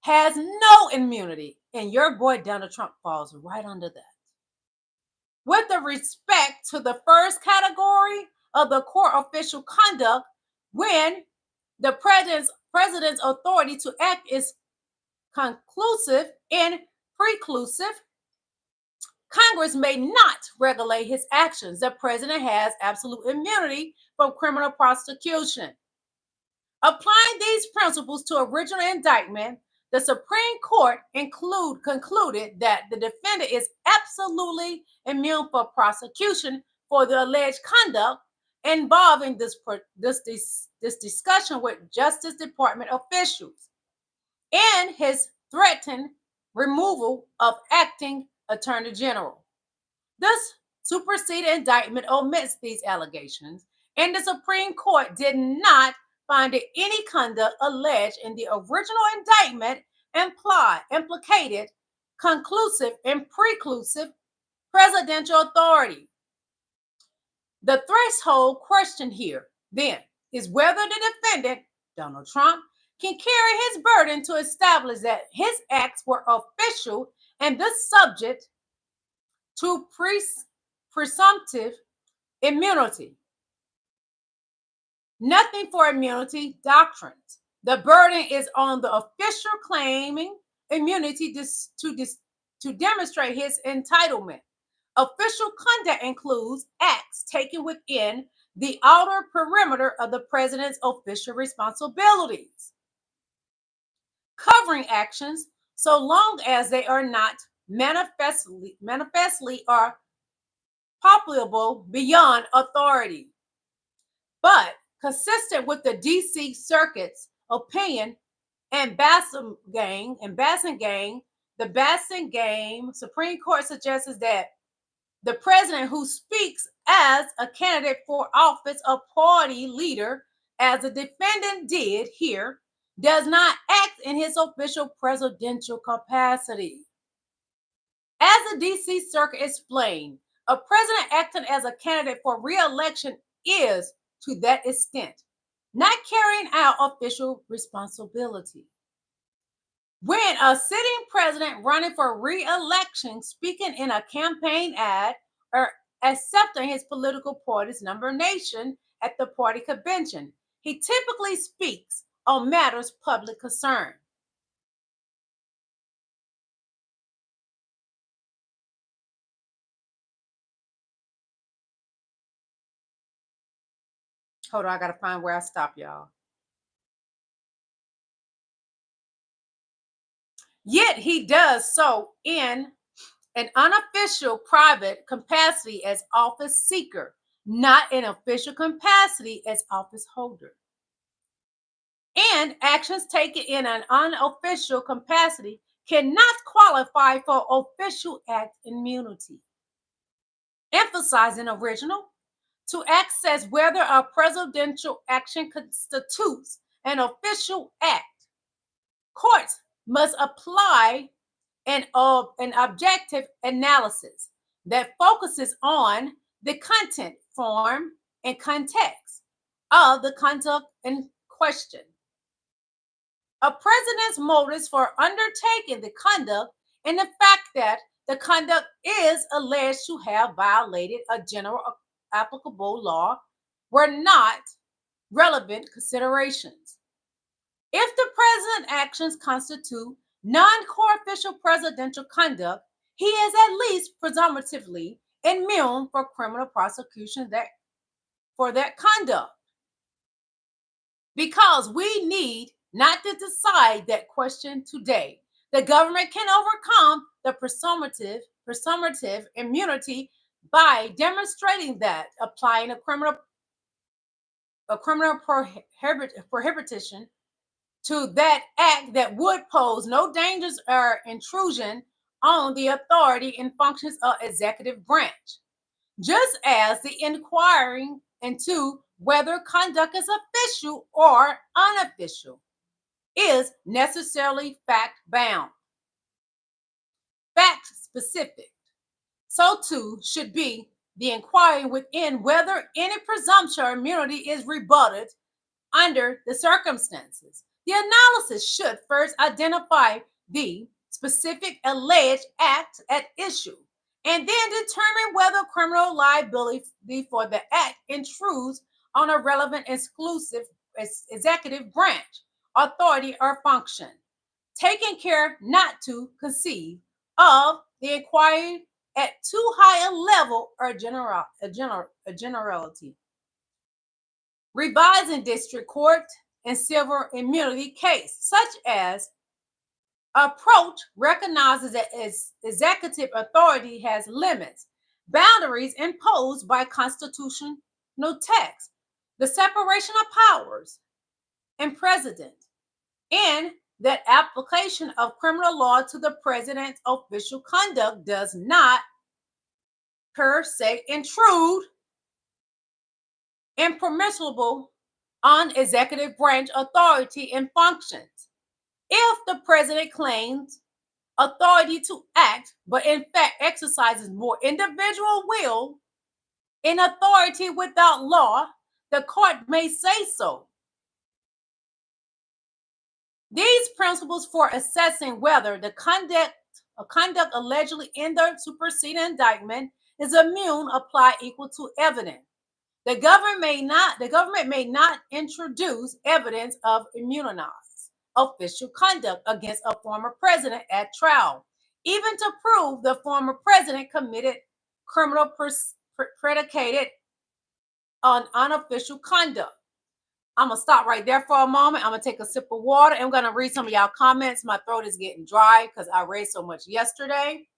Speaker 1: has no immunity. And your boy Donald Trump falls right under that. With the respect to the first category of the core official conduct, when the president's authority to act is conclusive and preclusive, Congress may not regulate his actions. The president has absolute immunity from criminal prosecution. Applying these principles to original indictment, the Supreme Court concluded that the defendant is absolutely immune for prosecution for the alleged conduct involving this discussion with Justice Department officials and his threatened removal of acting Attorney General. This superseded indictment omits these allegations, and the Supreme Court did not find that any conduct alleged in the original indictment implicated conclusive and preclusive presidential authority. The threshold question here, then, is whether the defendant, Donald Trump, can carry his burden to establish that his acts were official and thus subject to presumptive immunity. Nothing for immunity doctrines. The burden is on the official claiming immunity to demonstrate his entitlement. Official conduct includes acts taken within the outer perimeter of the president's official responsibilities, covering actions so long as they are not manifestly or palpable beyond authority. But consistent with the DC Circuit's opinion and Bassingame, the Bassingame Supreme Court suggests that the president who speaks as a candidate for office or party leader, as the defendant did here, does not act in his official presidential capacity. As the DC Circuit explained, a president acting as a candidate for re-election is, to that extent, not carrying out official responsibility. When a sitting president running for re-election, speaking in a campaign ad, or accepting his political party's nomination at the party convention, he typically speaks on matters of public concern. Hold on, I gotta find where I stop, y'all. Yet he does so in an unofficial private capacity as office seeker, not in official capacity as office holder. And actions taken in an unofficial capacity cannot qualify for official act immunity. Emphasizing original, to access whether a presidential action constitutes an official act, courts must apply an objective analysis that focuses on the content, form, and context of the conduct in question. A president's motives for undertaking the conduct and the fact that the conduct is alleged to have violated a general applicable law were not relevant considerations. If the president's actions constitute non-core official presidential conduct, he is at least presumptively immune for criminal prosecution for that conduct. Because we need not to decide that question today. The government can overcome the presumptive immunity by demonstrating that applying a criminal prohibition to that act that would pose no dangers or intrusion on the authority and functions of executive branch, just as the inquiring into whether conduct is official or unofficial is necessarily fact-bound, fact-specific. So too should be the inquiry within whether any presumption or immunity is rebutted under the circumstances. The analysis should first identify the specific alleged act at issue and then determine whether criminal liability for the act intrudes on a relevant exclusive executive branch, authority, or function, taking care not to conceive of the inquiry at too high a level or generality. Revising district court and civil immunity case, such as approach recognizes that executive authority has limits, boundaries imposed by constitutional text, the separation of powers and president, and that application of criminal law to the president's official conduct does not per se intrude impermissible on executive branch authority and functions. If the president claims authority to act, but in fact exercises more individual will and authority without law, the court may say so. These principles for assessing whether the conduct allegedly in the superseding indictment is immune apply equal to evidence. The government may not introduce evidence of immunized official conduct against a former president at trial, even to prove the former president committed criminal predicated on unofficial conduct. I'm gonna stop right there for a moment. I'm gonna take a sip of water and I'm gonna read some of y'all comments. My throat is getting dry because I read so much yesterday.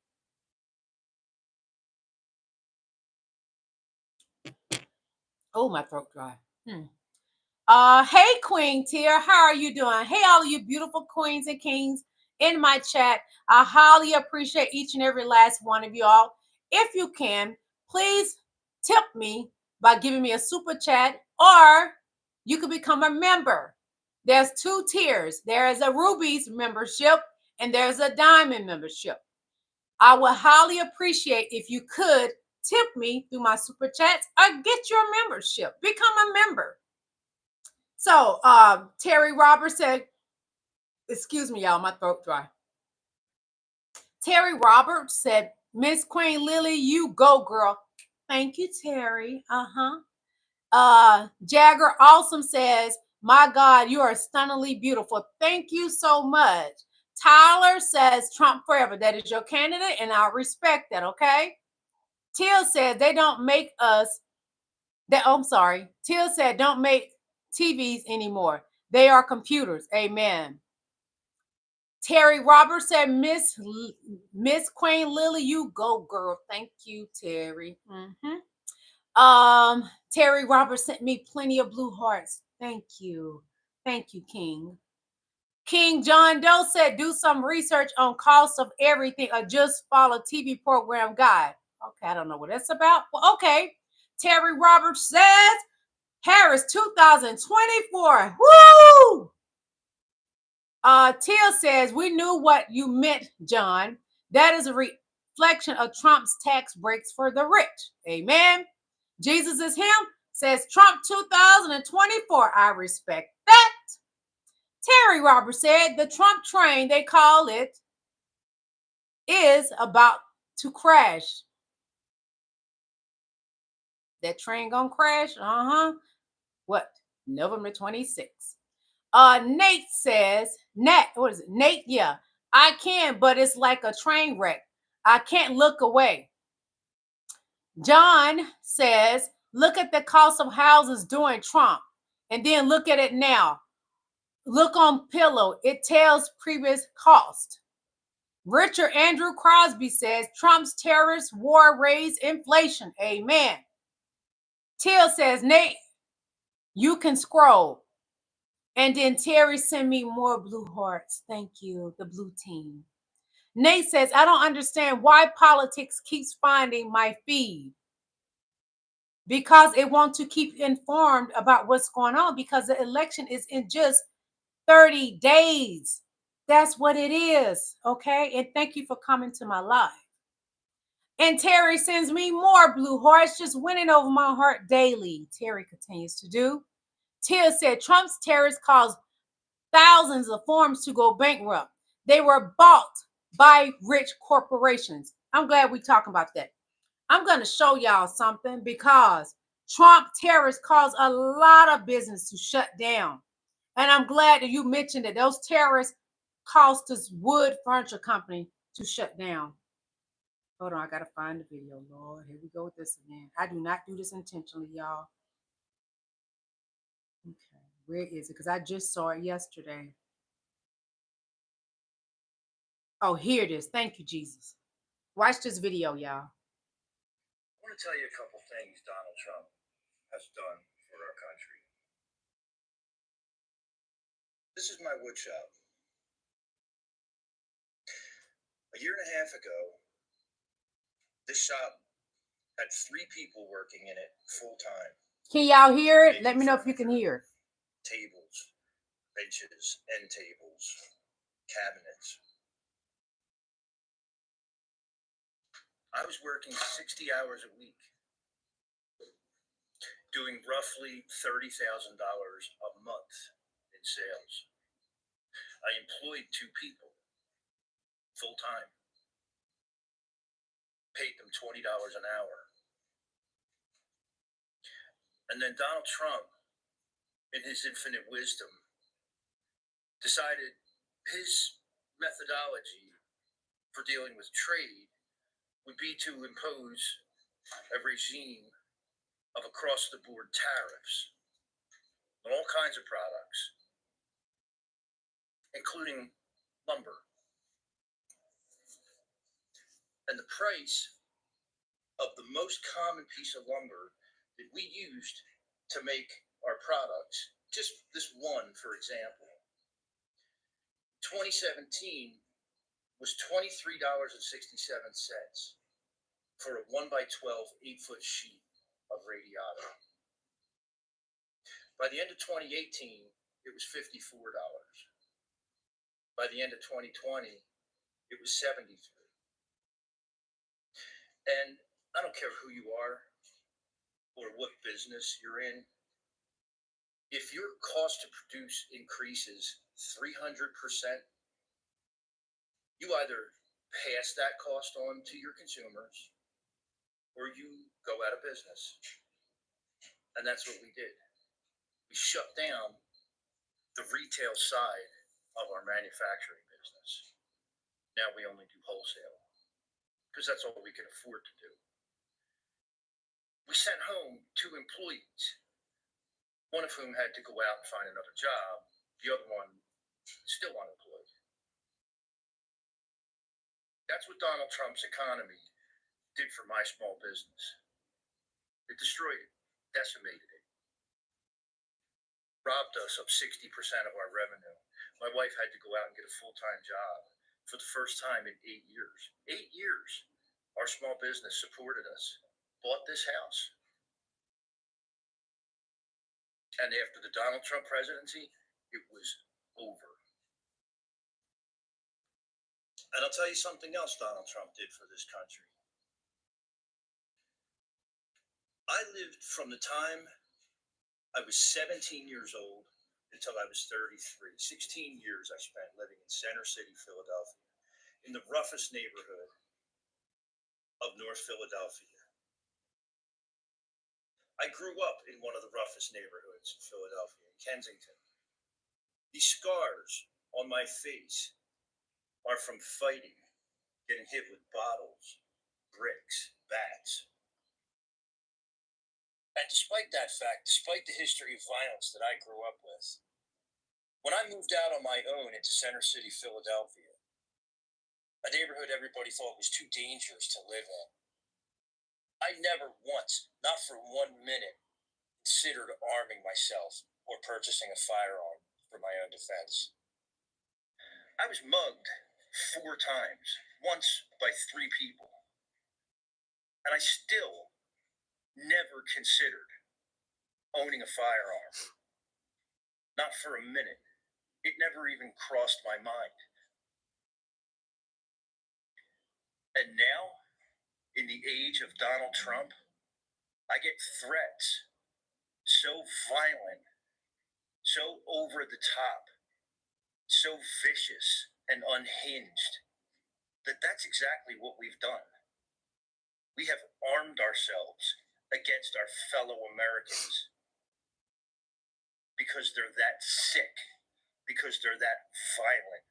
Speaker 1: Oh, my throat dry. Hey, Queen Tia, how are you doing? Hey, all of you beautiful queens and kings in my chat. I highly appreciate each and every last one of y'all. If you can, please tip me by giving me a super chat, or you can become a member. There's 2 tiers. There is a Ruby's membership and there's a Diamond membership. I would highly appreciate if you could tip me through my super chats or get your membership. Become a member. So Terry Roberts said, excuse me, y'all, my throat dry. Terry Roberts said, Miss Queen Lily, you go, girl. Thank you, Terry. Jagger Awesome says, my God, you are stunningly beautiful. Thank you so much. Tyler says, Trump forever. That is your candidate, and I respect that, okay? Till said, they don't make us, Till said, don't make TVs anymore. They are computers. Amen. Terry Roberts said, Miss Queen Lily, you go, girl. Thank you, Terry. Terry Roberts sent me plenty of blue hearts. Thank you. Thank you, King. King John Doe said, do some research on cost of everything or just follow TV program guide. Okay, I don't know what that's about. Well, okay. Terry Roberts says, Harris 2024. Woo! Teal says, we knew what you meant, John. That is a reflection of Trump's tax breaks for the rich. Amen. Jesus is him, says Trump 2024. I respect that. Terry Roberts said, the Trump train, they call it, is about to crash. That train gonna crash? What? November 26th. Nate says, what is it? Nate, yeah, I can, but it's like a train wreck. I can't look away. John says, look at the cost of houses during Trump, and then look at it now. Look on Pillow. It tells previous cost. Richard Andrew Crosby says Trump's terrorist war raised inflation. Amen. Till says, Nate, you can scroll. And then Terry send me more blue hearts. Thank you, the blue team. Nate says, I don't understand why politics keeps finding my feed. Because it wants to keep informed about what's going on, because the election is in just 30 days. That's what it is, okay? And thank you for coming to my live. And Terry sends me more blue hearts, just winning over my heart daily. Terry continues to do. Tia said, Trump's terrorists caused thousands of farms to go bankrupt. They were bought by rich corporations. I'm glad we're talking about that. I'm going to show y'all something, because Trump terrorists caused a lot of business to shut down. And I'm glad that you mentioned that those terrorists caused this wood furniture company to shut down. Hold on, I got to find the video, Lord. Here we go with this again. I do not do this intentionally, y'all. Okay, where is it? Because I just saw it yesterday. Oh, here it is. Thank you, Jesus. Watch this video, y'all.
Speaker 7: I want to tell you a couple things Donald Trump has done for our country. This is my wood shop. A year and a half ago, this shop had 3 people working in it full time.
Speaker 1: Can y'all hear it? Let me know if you can hear it.
Speaker 7: Tables, benches, end tables, cabinets. I was working 60 hours a week, doing roughly $30,000 a month in sales. I employed 2 people full time, paid them $20 an hour. And then Donald Trump, in his infinite wisdom, decided his methodology for dealing with trade would be to impose a regime of across-the-board tariffs on all kinds of products, including lumber. And the price of the most common piece of lumber that we used to make our products, just this one, for example, 2017 was $23.67 for a 1x12 8-foot sheet of radiata. By the end of 2018, it was $54. By the end of 2020, it was $73. And I don't care who you are or what business you're in. If your cost to produce increases 300%, you either pass that cost on to your consumers or you go out of business. And that's what we did. We shut down the retail side of our manufacturing business. Now we only do wholesale because that's all we can afford to do. We sent home 2 employees, one of whom had to go out and find another job, the other one still unemployed. That's what Donald Trump's economy did for my small business. It destroyed it, decimated it, robbed us of 60% of our revenue. My wife had to go out and get a full-time job for the first time in 8 years. 8 years, our small business supported us, bought this house. And after the Donald Trump presidency, it was over. And I'll tell you something else Donald Trump did for this country. I lived from the time I was 17 years old until I was 33. 16 years I spent living in Center City, Philadelphia, in the roughest neighborhood of North Philadelphia. I grew up in one of the roughest neighborhoods in Philadelphia, in Kensington. These scars on my face are from fighting, getting hit with bottles, bricks, bats. And despite that fact, despite the history of violence that I grew up with, when I moved out on my own into Center City, Philadelphia, a neighborhood everybody thought was too dangerous to live in. I never once, not for 1 minute, considered arming myself or purchasing a firearm for my own defense. I was mugged 4 times, once by 3 people. And I still never considered owning a firearm. Not for a minute. It never even crossed my mind. And now, in the age of Donald Trump, I get threats so violent, so over the top, so vicious and unhinged, that that's exactly what we've done. We have armed ourselves against our fellow Americans because they're that sick, because they're that violent,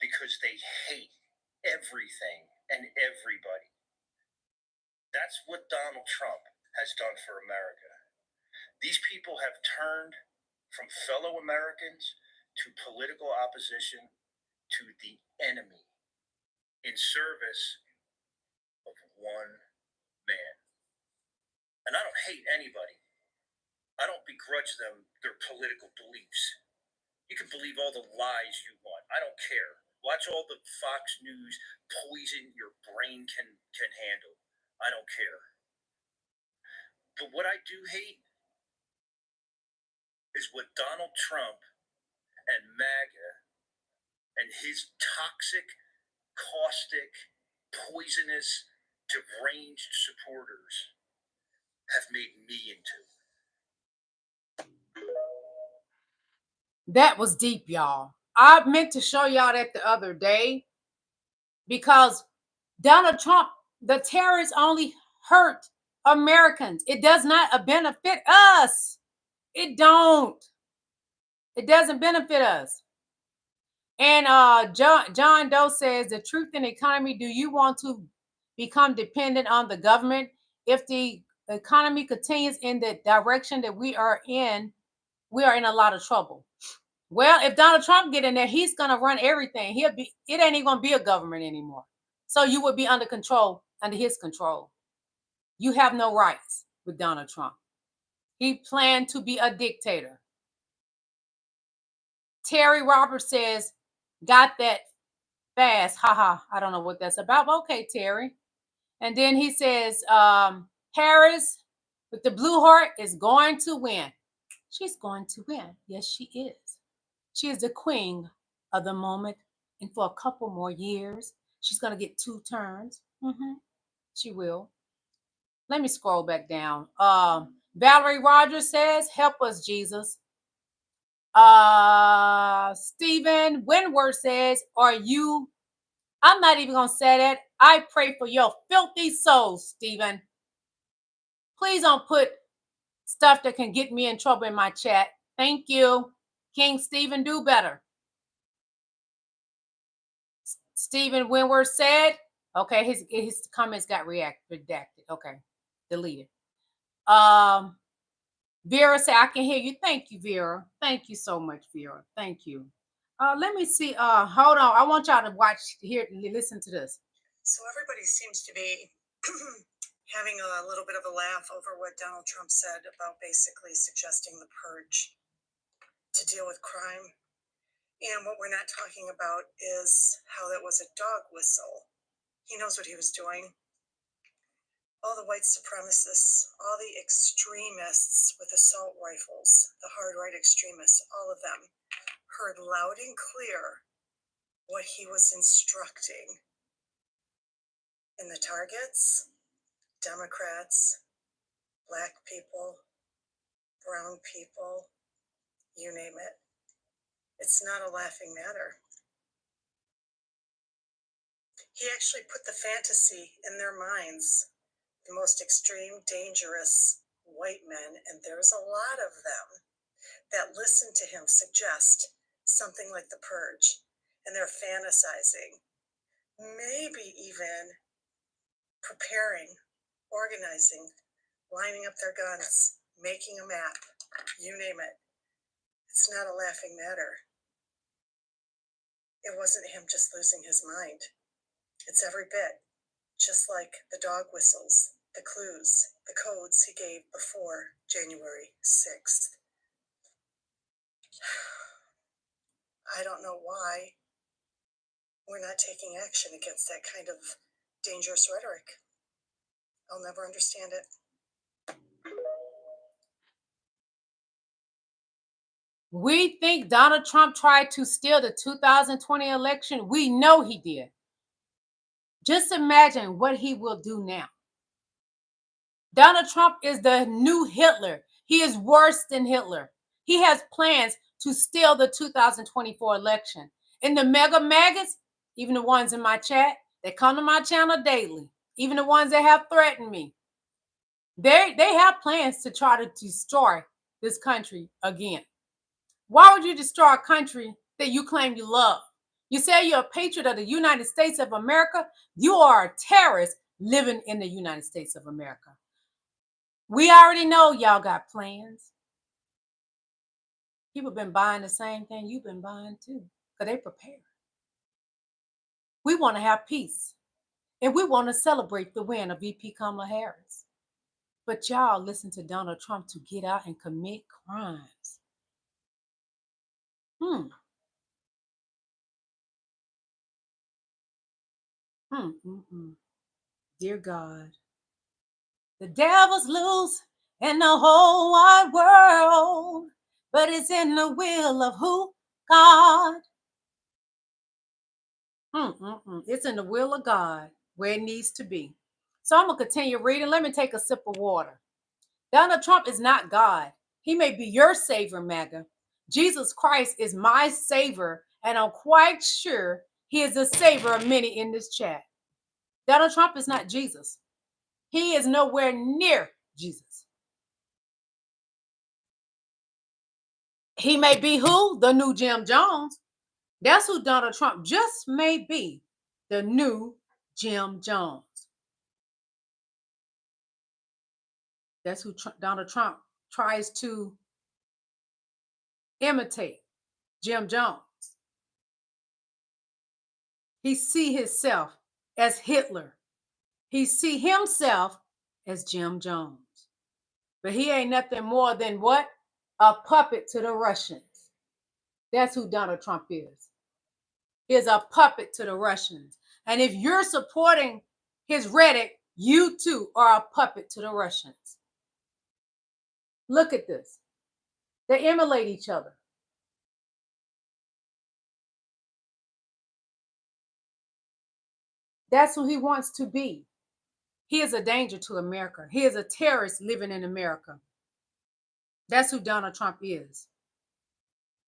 Speaker 7: because they hate everything and everybody. That's what Donald Trump has done for America. These people have turned from fellow Americans to political opposition to the enemy in service of one man. And I don't hate anybody. I don't begrudge them their political beliefs. You can believe all the lies you want. I don't care. Watch all the Fox News poison your brain can handle. I don't care. But what I do hate is what Donald Trump and MAGA and his toxic, caustic, poisonous, deranged supporters have made me into.
Speaker 1: That was deep, y'all. I meant to show y'all that the other day because Donald Trump, the terrorists only hurt Americans. It does not benefit us. It don't. It doesn't benefit us. And John Doe says, the truth in the economy, do you want to become dependent on the government? If the economy continues in the direction that we are in a lot of trouble. Well, if Donald Trump get in there, he's gonna run everything. It ain't even gonna be a government anymore. So you would be under his control. You have no rights with Donald Trump. He planned to be a dictator. Terry Roberts says, got that fast. Haha. I don't know what that's about. But okay, Terry. And then he says, Harris with the blue heart is going to win. She's going to win. Yes, she is. She is the queen of the moment. And for a couple more years, she's going to get 2 turns. She will. Let me scroll back down. Valerie Rogers says, help us, Jesus. Stephen Winworth says, I'm not even going to say that. I pray for your filthy souls, Stephen. Please don't put stuff that can get me in trouble in my chat. Thank you. King Stephen, do better. Stephen Winworth said, okay, his comments got redacted. Okay, deleted. Vera said, I can hear you. Thank you, Vera. Thank you so much, Vera. Thank you. Let me see. Hold on. I want y'all to listen to this.
Speaker 2: So everybody seems to be having a little bit of a laugh over what Donald Trump said about basically suggesting the purge to deal with crime. And what we're not talking about is how that was a dog whistle. He knows what he was doing. All the white supremacists, all the extremists with assault rifles, the hard right extremists, all of them heard loud and clear what he was instructing. And the targets, Democrats, Black people, brown people, you name it. It's not a laughing matter. He actually put the fantasy in their minds, the most extreme, dangerous white men, and there's a lot of them that listen to him suggest something like the purge, and they're fantasizing, maybe even preparing, organizing, lining up their guns, making a map, you name it. It's not a laughing matter. It wasn't him just losing his mind. It's every bit just like the dog whistles, the clues, the codes he gave before January 6th. I don't know why we're not taking action against that kind of dangerous rhetoric. I'll never understand it.
Speaker 1: We think Donald Trump tried to steal the 2020 election. We know he did. Just imagine what he will do now. Donald Trump is the new Hitler. He is worse than Hitler. He has plans to steal the 2024 election. And the mega maggots, even the ones in my chat, they come to my channel daily, even the ones that have threatened me, they have plans to try to destroy this country again. Why would you destroy a country that you claim you love? You say you're a patriot of the United States of America. You are a terrorist living in the United States of America. We already know y'all got plans. People been buying the same thing you've been buying too, because they prepared. We want to have peace, and we want to celebrate the win of VP Kamala Harris. But y'all listen to Donald Trump to get out and commit crimes. Dear God, the devil's loose in the whole wide world, but it's in the will of who? God. It's in the will of God where it needs to be. So I'm going to continue reading. Let me take a sip of water. Donald Trump is not God. He may be your savior, MAGA. Jesus Christ is my savior, and I'm quite sure he is the savior of many in this chat. Donald Trump is not Jesus. He is nowhere near Jesus. He may be who? The new Jim Jones. That's who Donald Trump just may be. The new Jim Jones. That's who Donald Trump tries to imitate, Jim Jones. He see himself as Hitler. He see himself as Jim Jones. But he ain't nothing more than what? A puppet to the Russians. That's who Donald Trump is. He is a puppet to the Russians. And if you're supporting his rhetoric, you too are a puppet to the Russians. Look at this. They emulate each other. That's who he wants to be. He is a danger to America. He is a terrorist living in America. That's who Donald Trump is.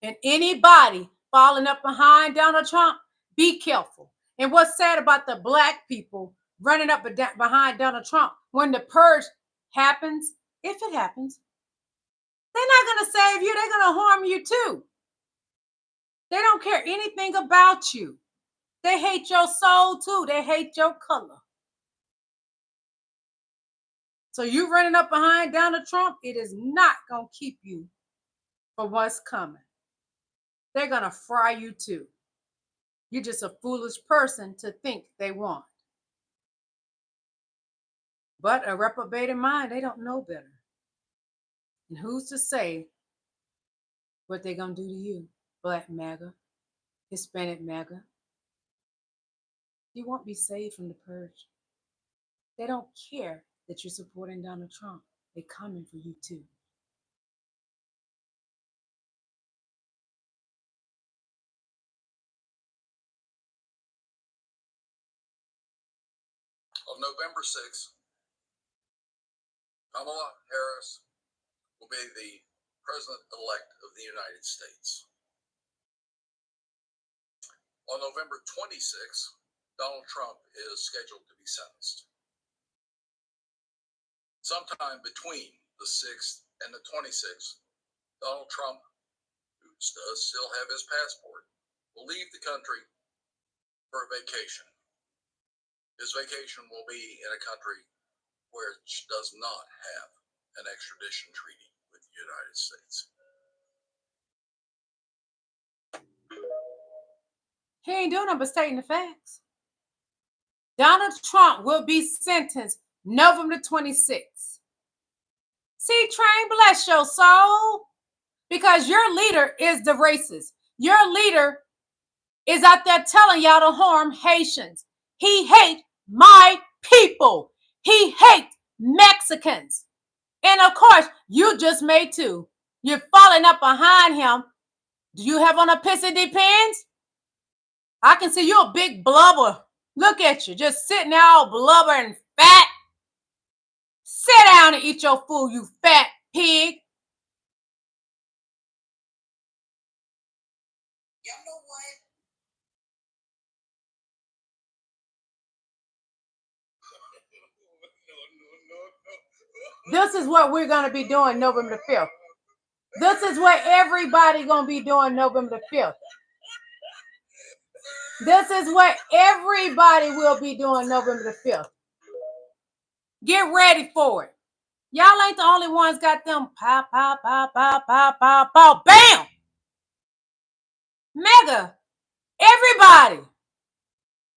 Speaker 1: And anybody falling up behind Donald Trump, be careful. And what's sad about the black people running up behind Donald Trump, when the purge happens, if it happens, they're not going to save you. They're going to harm you too. They don't care anything about you. They hate your soul too. They hate your color. So you running up behind Donald Trump, it is not going to keep you from what's coming. They're going to fry you too. You're just a foolish person to think they want. But a reprobated mind, they don't know better. And who's to say what they're going to do to you? Black MAGA, Hispanic MAGA. You won't be saved from the purge. They don't care that you're supporting Donald Trump. They're coming for you too.
Speaker 8: On November 6th, Kamala Harris will be the President-elect of the United States. On November 26th, Donald Trump is scheduled to be sentenced. Sometime between the 6th and the 26th, Donald Trump, who does still have his passport, will leave the country for a vacation. His vacation will be in a country which does not have an extradition treaty with the United States.
Speaker 1: He ain't doing nothing but stating the facts. Donald Trump will be sentenced November 26th. See, Train, bless your soul. Because your leader is the racist. Your leader is out there telling y'all to harm Haitians. He hates my people. He hates Mexicans. And of course, you just made too. You're falling up behind him. Do you have on a pissy depends? I can see you a big blubber. Look at you, just sitting there all blubber and fat. Sit down and eat your food, you fat pig.
Speaker 5: Y'all know what?
Speaker 1: This is what we're going to be doing November the 5th. This is what everybody going to be doing November the 5th. This is what everybody will be doing November the 5th. Get ready for it. Y'all ain't the only ones got them pop, pop, pop, pop, pop, pop, pop, bam! Mega. Everybody.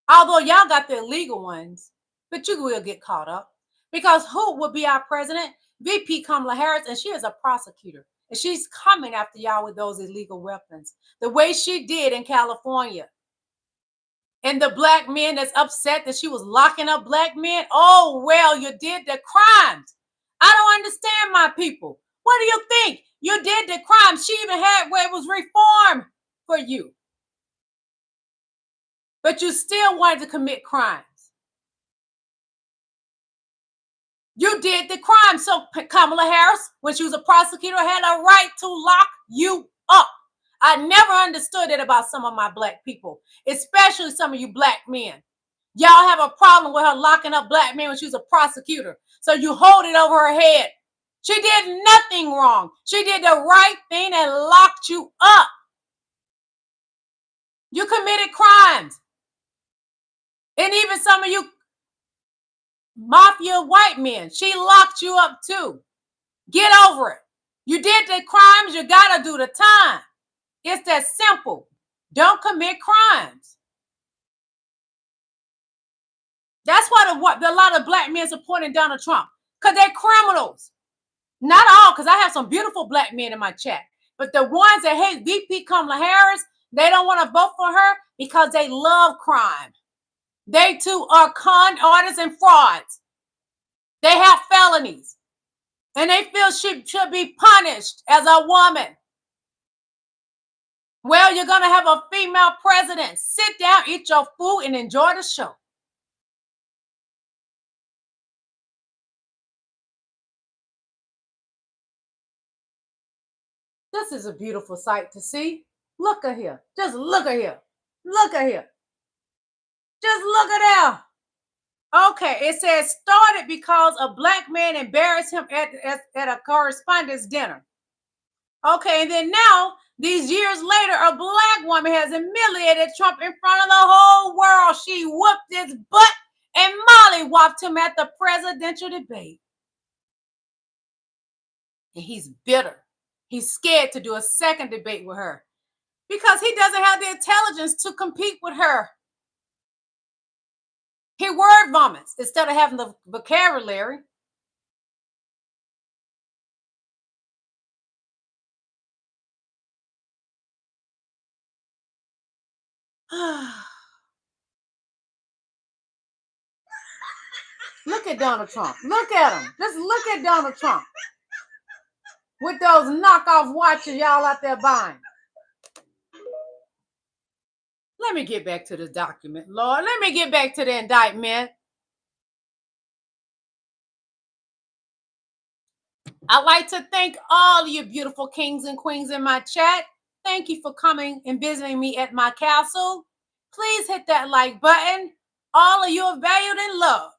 Speaker 1: Although y'all got the illegal ones, but you will get caught up. Because who will be our president? VP Kamala Harris, and she is a prosecutor. And she's coming after y'all with those illegal weapons. The way she did in California. And the black men that's upset that she was locking up black men. Oh, well, you did the crimes. I don't understand my people. What do you think? You did the crimes. She even had where it was reform for you. But you still wanted to commit crimes. You did the crime. So Kamala Harris, when she was a prosecutor, had a right to lock you up. I never understood it about some of my black people, especially some of you black men. Y'all have a problem with her locking up black men when she was a prosecutor. So you hold it over her head. She did nothing wrong. She did the right thing and locked you up. You committed crimes. And even some of you mafia white men, she locked you up too. Get over it. You did the crimes, you gotta do the time. It's that simple. Don't commit crimes. That's why a lot of black men supporting Donald Trump, because they're criminals. Not all, because I have some beautiful black men in my chat. But the ones that hate VP Kamala Harris, they don't want to vote for her because they love crime. They too are con artists and frauds. They have felonies. And they feel she should be punished as a woman. Well, you're going to have a female president. Sit down, eat your food, and enjoy the show. This is a beautiful sight to see. Look at here. Just look at here. Look at here. Just look at there. Okay, it says started because a black man embarrassed him at a correspondence dinner. Okay, and then now, these years later, a black woman has humiliated Trump in front of the whole world. She whooped his butt and mollywopped him at the presidential debate. And he's bitter. He's scared to do a second debate with her because he doesn't have the intelligence to compete with her. He word vomits instead of having the vocabulary. Look at Donald Trump. Look at him. Just look at Donald Trump. With those knockoff watches y'all out there buying. Let me get back to the document, Lord. Let me get back to the indictment. I'd like to thank all of you beautiful kings and queens in my chat. Thank you for coming and visiting me at my castle. Please hit that like button. All of you are valued and loved.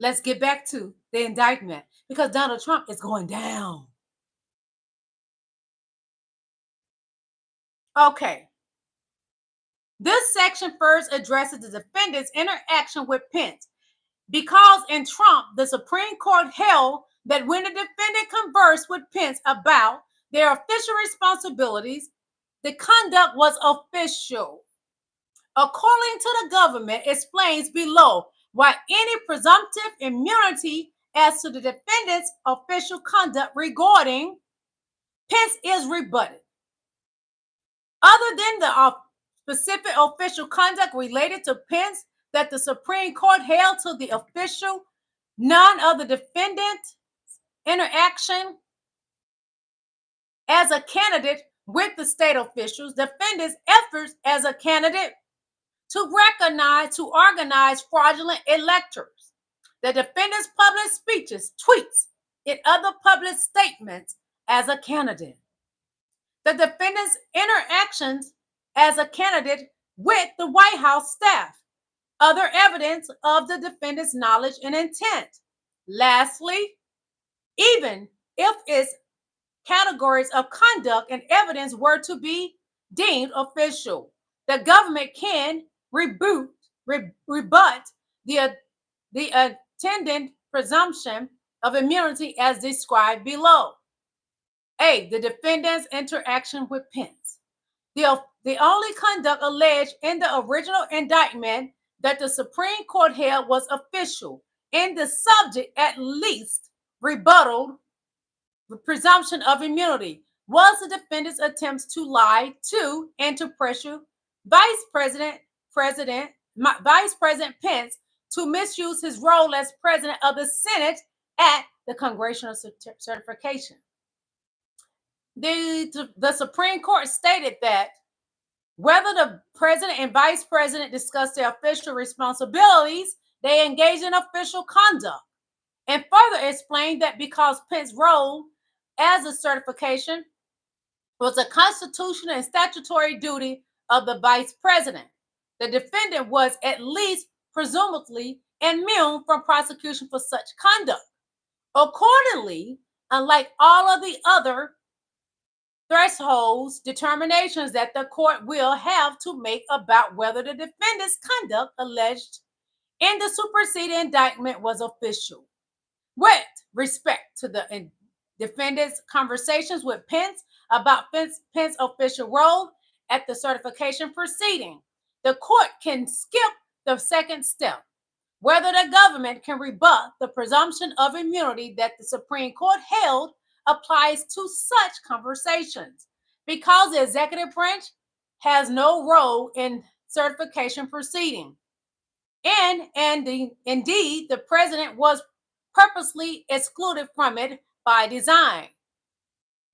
Speaker 1: Let's get back to the indictment because Donald Trump is going down. Okay. This section first addresses the defendant's interaction with Pence because in Trump, the Supreme Court held that when the defendant conversed with Pence about their official responsibilities, the conduct was official. according to the government, explains below why any presumptive immunity as to the defendant's official conduct regarding Pence is rebutted. Other than the specific official conduct related to Pence that the Supreme Court held to the official, none of the defendant's interaction as a candidate with the state officials, defendants' efforts as a candidate to organize fraudulent electors, the defendant's public speeches, tweets, and other public statements as a candidate, the defendant's interactions as a candidate with the White House staff, other evidence of the defendant's knowledge and intent. Lastly, even if its categories of conduct and evidence were to be deemed official, the government can rebut the attendant presumption of immunity as described below. A, the defendant's interaction with Pence. The only conduct alleged in the original indictment that the Supreme Court held was official, and the subject at least rebutted the presumption of immunity was the defendant's attempts to lie to and to pressure Vice President Pence to misuse his role as president of the Senate at the congressional certification. The Supreme Court stated that whether the president and vice president discussed their official responsibilities, they engaged in official conduct, and further explained that because Pence's role as a certification was a constitutional and statutory duty of the vice president, the defendant was at least presumably immune from prosecution for such conduct. Accordingly, unlike all of the other thresholds determinations that the court will have to make about whether the defendant's conduct alleged in the superseding indictment was official. With respect to the defendant's conversations with Pence about Pence's official role at the certification proceeding, the court can skip the second step, whether the government can rebut the presumption of immunity that the Supreme Court held applies to such conversations, because the executive branch has no role in certification proceeding. Indeed, the president was purposely excluded from it by design.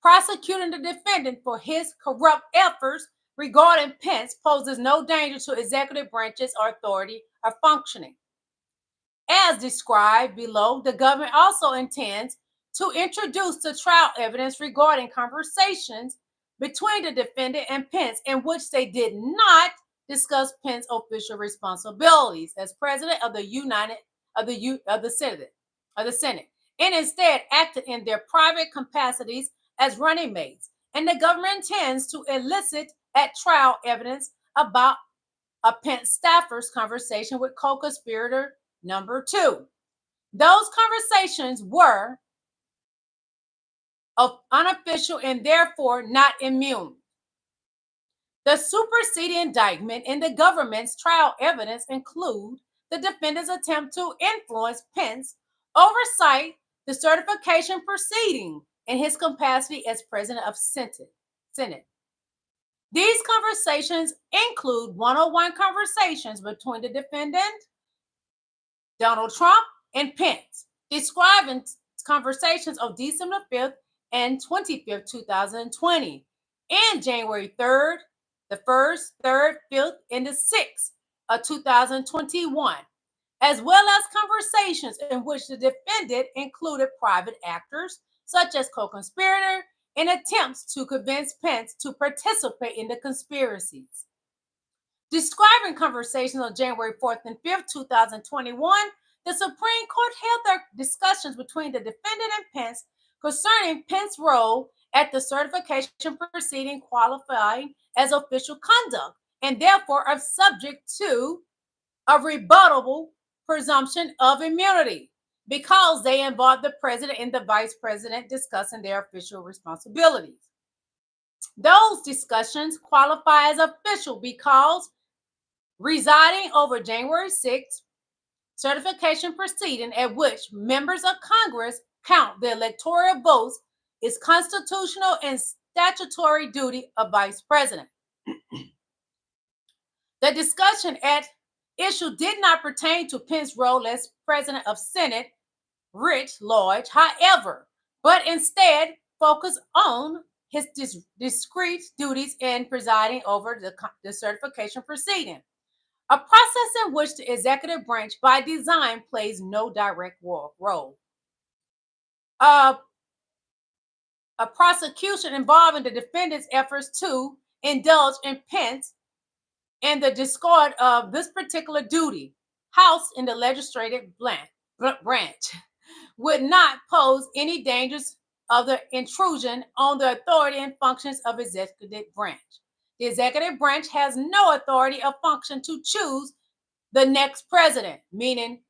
Speaker 1: Prosecuting the defendant for his corrupt efforts regarding Pence poses no danger to executive branch's authority or functioning. As described below, the government also intends to introduce the trial evidence regarding conversations between the defendant and Pence in which they did not discuss Pence's official responsibilities as president of the Senate, and instead acted in their private capacities as running mates. And the government intends to elicit at trial evidence about a Pence staffer's conversation with co-conspirator number 2. Those conversations were unofficial and therefore not immune. The superseding indictment in the government's trial evidence include the defendant's attempt to influence Pence oversight the certification proceeding in his capacity as president of Senate. These conversations include one-on-one conversations between the defendant, Donald Trump, and Pence, describing conversations of December 5th and 25th, 2020, and January 3rd, the 1st, 3rd, 5th, and the 6th of 2021, as well as conversations in which the defendant included private actors, such as co-conspirator, in attempts to convince Pence to participate in the conspiracies. Describing conversations on January 4th and 5th, 2021, the Supreme Court held their discussions between the defendant and Pence concerning Pence's role at the certification proceeding qualifying as official conduct, and therefore are subject to a rebuttable presumption of immunity because they involve the president and the vice president discussing their official responsibilities. Those discussions qualify as official because residing over January 6th certification proceeding at which members of Congress count the electoral votes is constitutional and statutory duty of Vice President. The discussion at issue did not pertain to Pence's role as President of Senate Writ Large, however, but instead focused on his discrete duties in presiding over the certification proceeding, a process in which the executive branch by design plays no direct role. A prosecution involving the defendant's efforts to indulge in Pence in the discard of this particular duty, housed in the legislative branch, would not pose any dangers of the intrusion on the authority and functions of executive branch. The executive branch has no authority or function to choose the next president, meaning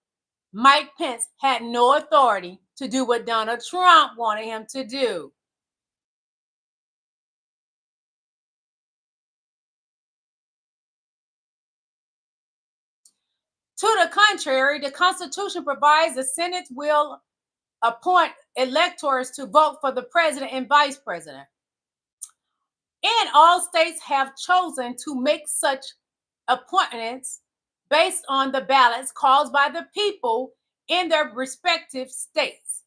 Speaker 1: Mike Pence had no authority to do what Donald Trump wanted him to do. To the contrary, the Constitution provides the Senate will appoint electors to vote for the president and vice president. And all states have chosen to make such appointments based on the ballots cast by the people in their respective states.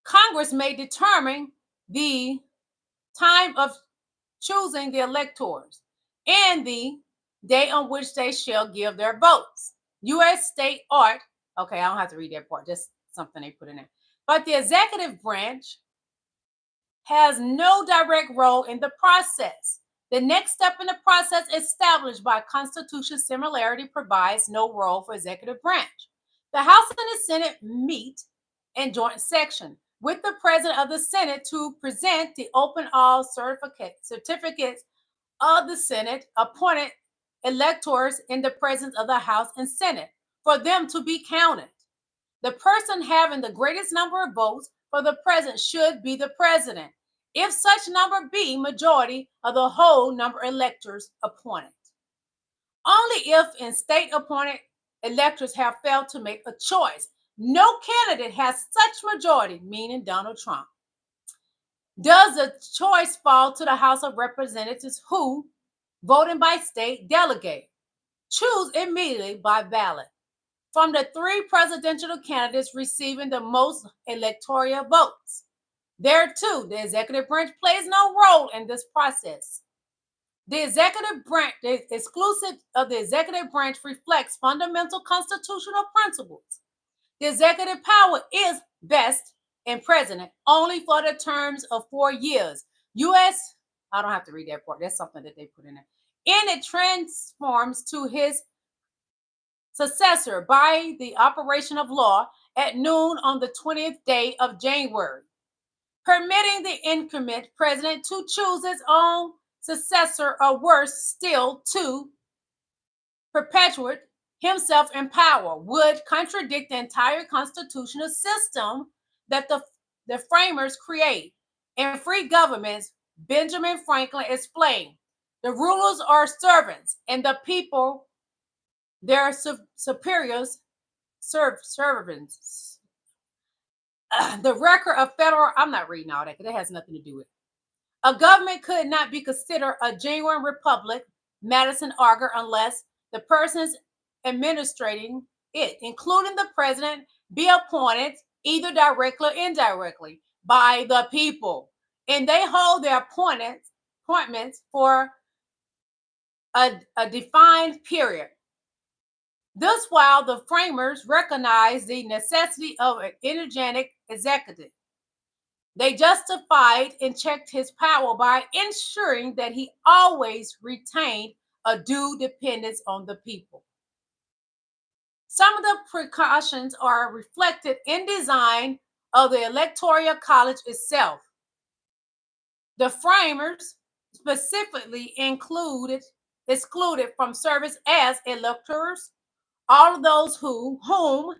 Speaker 1: Congress may determine the time of choosing the electors and the day on which they shall give their votes. U.S. state art, okay, I don't have to read that part, just something they put in there. But the executive branch has no direct role in the process. The next step in the process established by Constitution similarity provides no role for executive branch. The House and the Senate meet in joint section with the president of the Senate to present the open all certificates of the Senate appointed electors in the presence of the House and Senate for them to be counted. The person having the greatest number of votes for the president should be the president, if such number be majority of the whole number of electors appointed. Only if in state appointed electors have failed to make a choice, no candidate has such majority, meaning Donald Trump, does the choice fall to the House of Representatives who, voting by state delegate, choose immediately by ballot from the three presidential candidates receiving the most electoral votes. There too, the executive branch plays no role in this process. The executive branch, the exclusive of the executive branch reflects fundamental constitutional principles. The executive power is best in president only for the terms of 4 years. U.S., I don't have to read that part. That's something that they put in there. And it transforms to his successor by the operation of law at noon on the 20th day of January, permitting the incumbent president to choose his own successor, or worse still, to perpetuate himself in power, would contradict the entire constitutional system that the framers create. In free governments, Benjamin Franklin explained, the rulers are servants and the people their superiors servants. The record of federal, I'm not reading all that because it has nothing to do with it. A government could not be considered a genuine republic, Madison argued, unless the persons administrating it, including the president, be appointed either directly or indirectly by the people, and they hold their appointments for a defined period. Thus, while the framers recognized the necessity of an energetic executive, they justified and checked his power by ensuring that he always retained a due dependence on the people. Some of the precautions are reflected in design of the Electoral College itself. The framers specifically excluded from service as electors all of those whom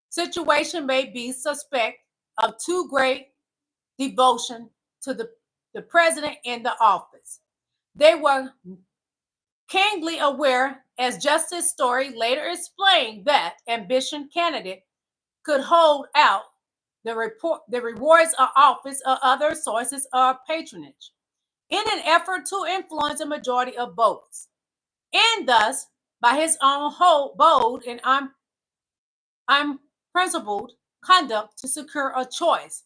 Speaker 1: situation may be suspect of too great devotion to the president in the office. They were keenly aware, as Justice Story later explained, that ambition candidate could hold out the rewards of office or other sources of patronage in an effort to influence a majority of votes, and thus, by his own bold and unprincipled conduct to secure a choice.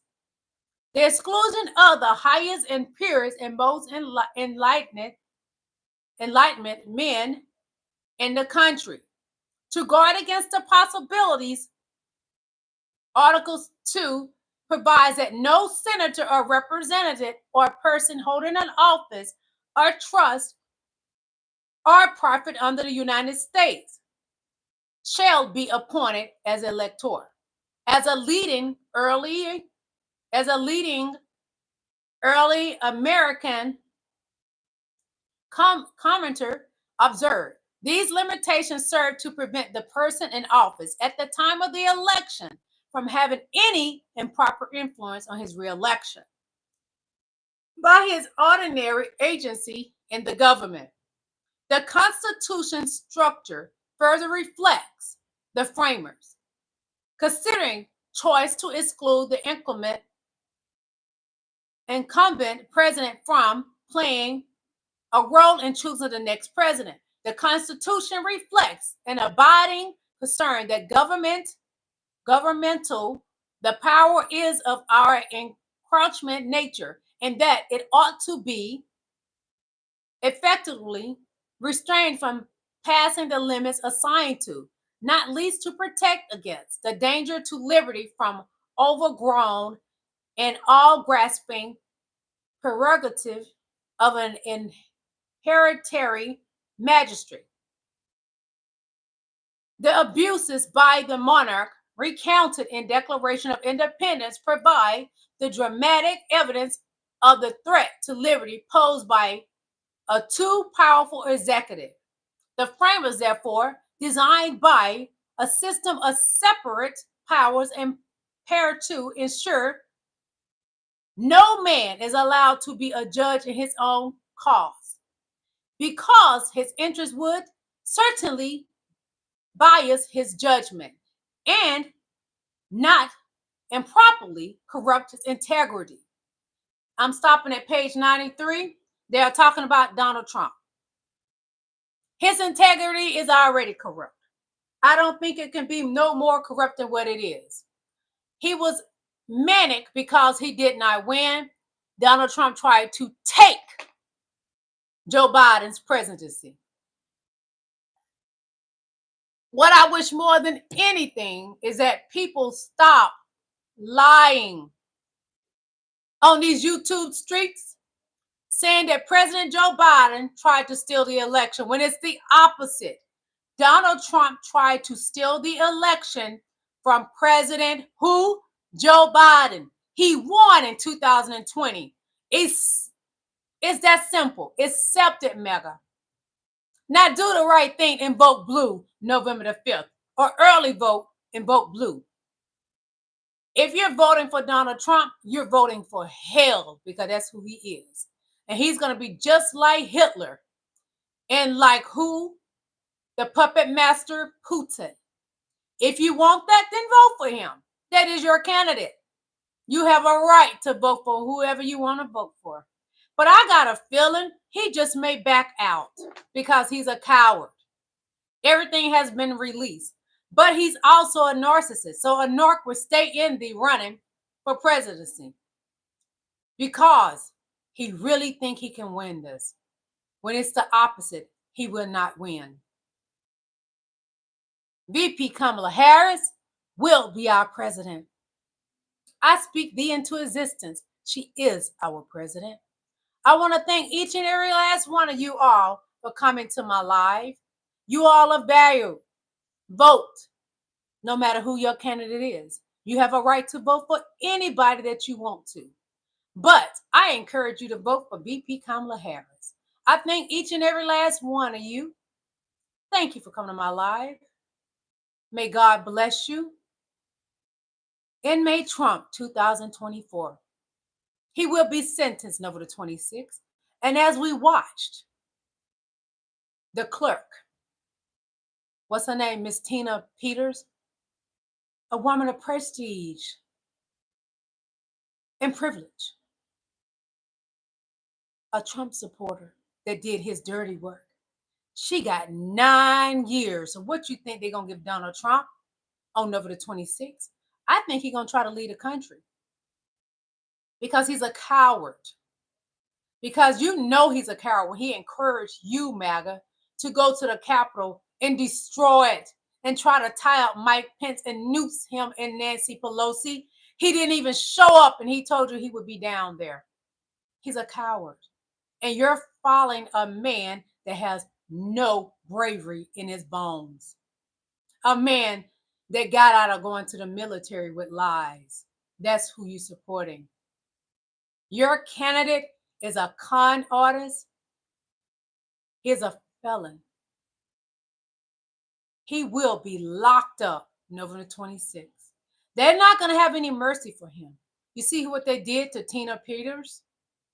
Speaker 1: The exclusion of the highest and purest and most enlightenment men in the country. To guard against the possibilities, Article 2 provides that no senator or representative or person holding an office or trust or profit under the United States shall be appointed as elector. As a leading early American commenter observed, these limitations serve to prevent the person in office at the time of the election from having any improper influence on his reelection by his ordinary agency in the government. The Constitution's structure further reflects the framers, considering choice to exclude the incumbent president from playing a role in choosing the next president. The Constitution reflects an abiding concern that governmental, the power is of our encroachment nature, and that it ought to be effectively restrained from passing the limits assigned to, not least to protect against the danger to liberty from overgrown and all-grasping prerogative of an hereditary magistrate. The abuses by the monarch recounted in Declaration of Independence provide the dramatic evidence of the threat to liberty posed by a too powerful executive. The framers, therefore, designed by a system of separate powers and pair to ensure no man is allowed to be a judge in his own cause, because his interest would certainly bias his judgment and not improperly corrupt his integrity. I'm stopping at page 93. They are talking about Donald Trump. His integrity is already corrupt. I don't think it can be no more corrupt than what it is. He was manic because he did not win. Donald Trump tried to take Joe Biden's presidency. What I wish more than anything is that people stop lying on these YouTube streets, saying that President Joe Biden tried to steal the election when it's the opposite. Donald Trump tried to steal the election from President who? Joe Biden. He won in 2020. It's that simple. Accept it, mega. Now do the right thing and vote blue November the 5th, or early vote and vote blue. If you're voting for Donald Trump, you're voting for hell, because that's who he is. And he's going to be just like Hitler and like who? The puppet master Putin. If you want that, then vote for him. That is your candidate. You have a right to vote for whoever you want to vote for. But I got a feeling he just may back out because he's a coward. Everything has been released. But he's also a narcissist. So a narc will stay in the running for presidency because he really think he can win this. When it's the opposite, he will not win. VP Kamala Harris will be our president. I speak thee into existence. She is our president. I want to thank each and every last one of you all for coming to my live. You all are valued. Vote, no matter who your candidate is. You have a right to vote for anybody that you want to. But I encourage you to vote for VP Kamala Harris. I thank each and every last one of you. Thank you for coming to my live. May God bless you. Inmate Trump 2024. He will be sentenced November the 26th. And as we watched the clerk, what's her name, Miss Tina Peters, a woman of prestige and privilege, a Trump supporter that did his dirty work. She got 9 years. So what you think they're going to give Donald Trump on November the 26th? I think he's going to try to lead the country because he's a coward. Because you know he's a coward when he encouraged you, MAGA, to go to the Capitol and destroy it and try to tie up Mike Pence and noose him and Nancy Pelosi. He didn't even show up and he told you he would be down there. He's a coward. And you're following a man that has no bravery in his bones. A man that got out of going to the military with lies. That's who you're supporting. Your candidate is a con artist. He's a felon. He will be locked up November 26th. They're not going to have any mercy for him. You see what they did to Tina Peters?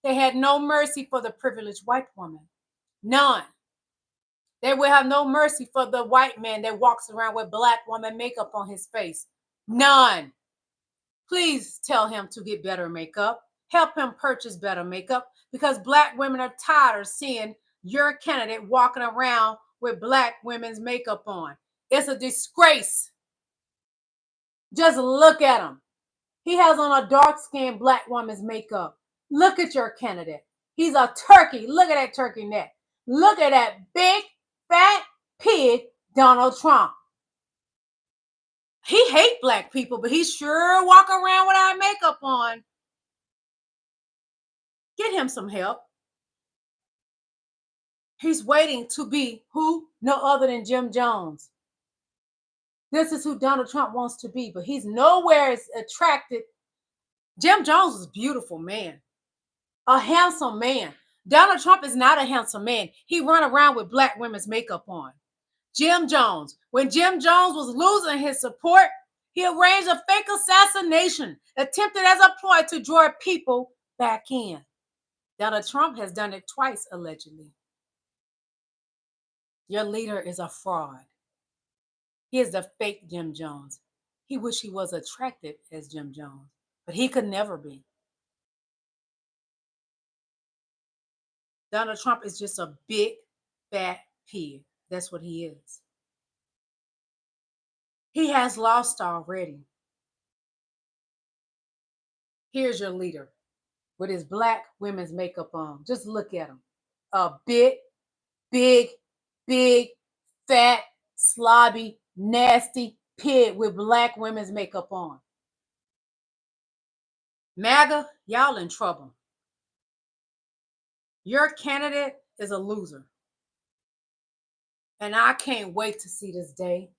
Speaker 1: They had no mercy for the privileged white woman. None. They will have no mercy for the white man that walks around with black woman makeup on his face. None. Please tell him to get better makeup. Help him purchase better makeup because black women are tired of seeing your candidate walking around with black women's makeup on. It's a disgrace. Just look at him. He has on a dark-skinned black woman's makeup. Look at your candidate. He's a turkey. Look at that turkey neck. Look at that big, fat pig, Donald Trump. He hates black people, but he sure walk around without makeup on. Get him some help. He's waiting to be who? No other than Jim Jones. This is who Donald Trump wants to be, but he's nowhere as attracted. Jim Jones was a beautiful man, a handsome man. Donald Trump is not a handsome man. He run around with black women's makeup on. Jim Jones, when Jim Jones was losing his support, he arranged a fake assassination, attempted as a ploy to draw people back in. Donald Trump has done it twice, allegedly. Your leader is a fraud. He is the fake Jim Jones. He wish he was attractive as Jim Jones, but he could never be. Donald Trump is just a big, fat pig. That's what he is. He has lost already. Here's your leader with his black women's makeup on. Just look at him. A big, fat, slobby, nasty pig with black women's makeup on. MAGA, y'all in trouble. Your candidate is a loser. And I can't wait to see this day.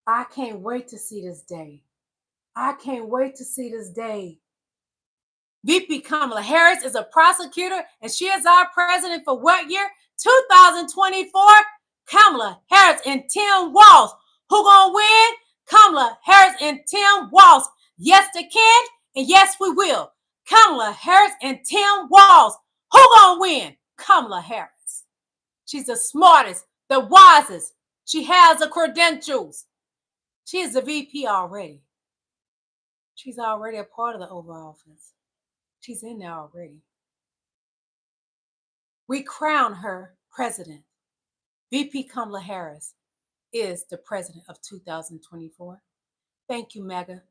Speaker 1: I can't wait to see this day. I can't wait to see this day. VP Kamala Harris is a prosecutor, and she is our president for what year? 2024. Kamala Harris and Tim Walz. Who gonna win? Kamala Harris and Tim Walz. Yes, they can, and yes, we will. Kamala Harris and Tim Walz. Who gonna win? Kamala Harris. She's the smartest, the wisest. She has the credentials. She is the VP already. She's already a part of the Oval Office. She's in there already. We crown her president. VP Kamala Harris is the president of 2024. Thank you, MAGA,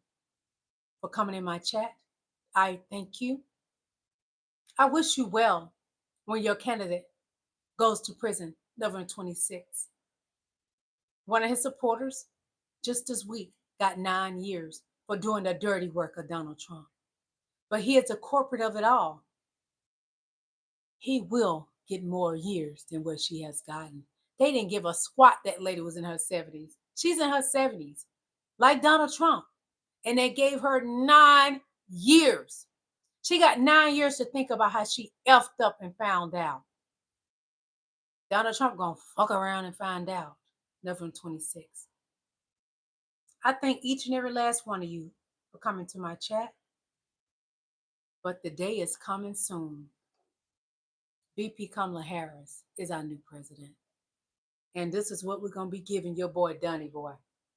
Speaker 1: for coming in my chat. I thank you. I wish you well when your candidate goes to prison November 26th. One of his supporters, just this week, got 9 years for doing the dirty work of Donald Trump. But he is the corporate of it all. He will get more years than what she has gotten. They didn't give a squat. That lady was in her 70s. She's in her 70s, like Donald Trump. And they gave her 9 years. She got 9 years to think about how she effed up and found out. Donald Trump gonna fuck around and find out November 26th. I thank each and every last one of you for coming to my chat. But the day is coming soon. VP Kamala Harris is our new president. And this is what we're going to be giving your boy Donnie Boy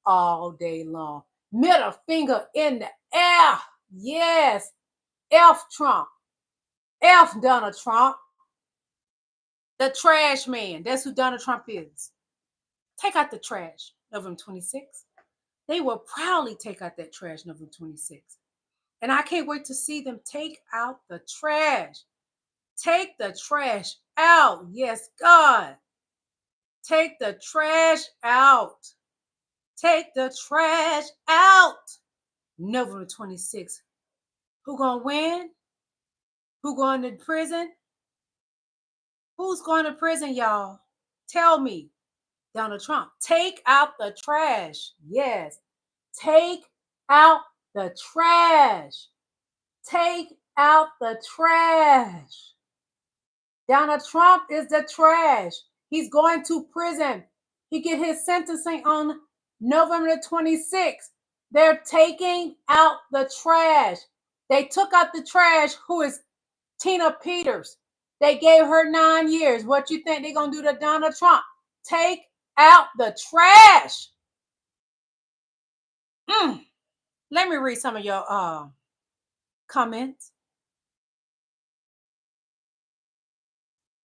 Speaker 1: all day long. Middle finger in the air. Yes. F Trump. F Donald Trump. The trash man. That's who Donald Trump is. Take out the trash. November 26th. They will proudly take out that trash November 26th. And I can't wait to see them take out the trash. Take the trash out. Yes, God. Take the trash out. Take the trash out. November 26th. Who gonna win? Who going to prison? Who's going to prison, y'all? Tell me. Donald Trump. Take out the trash. Yes. Take out the trash. Take out the trash. Donald Trump is the trash. He's going to prison. He get his sentencing on November 26th. They're taking out the trash. They took out the trash, who is Tina Peters. They gave her 9 years. What you think they're going to do to Donald Trump? Take out the trash. Let me read some of your comments.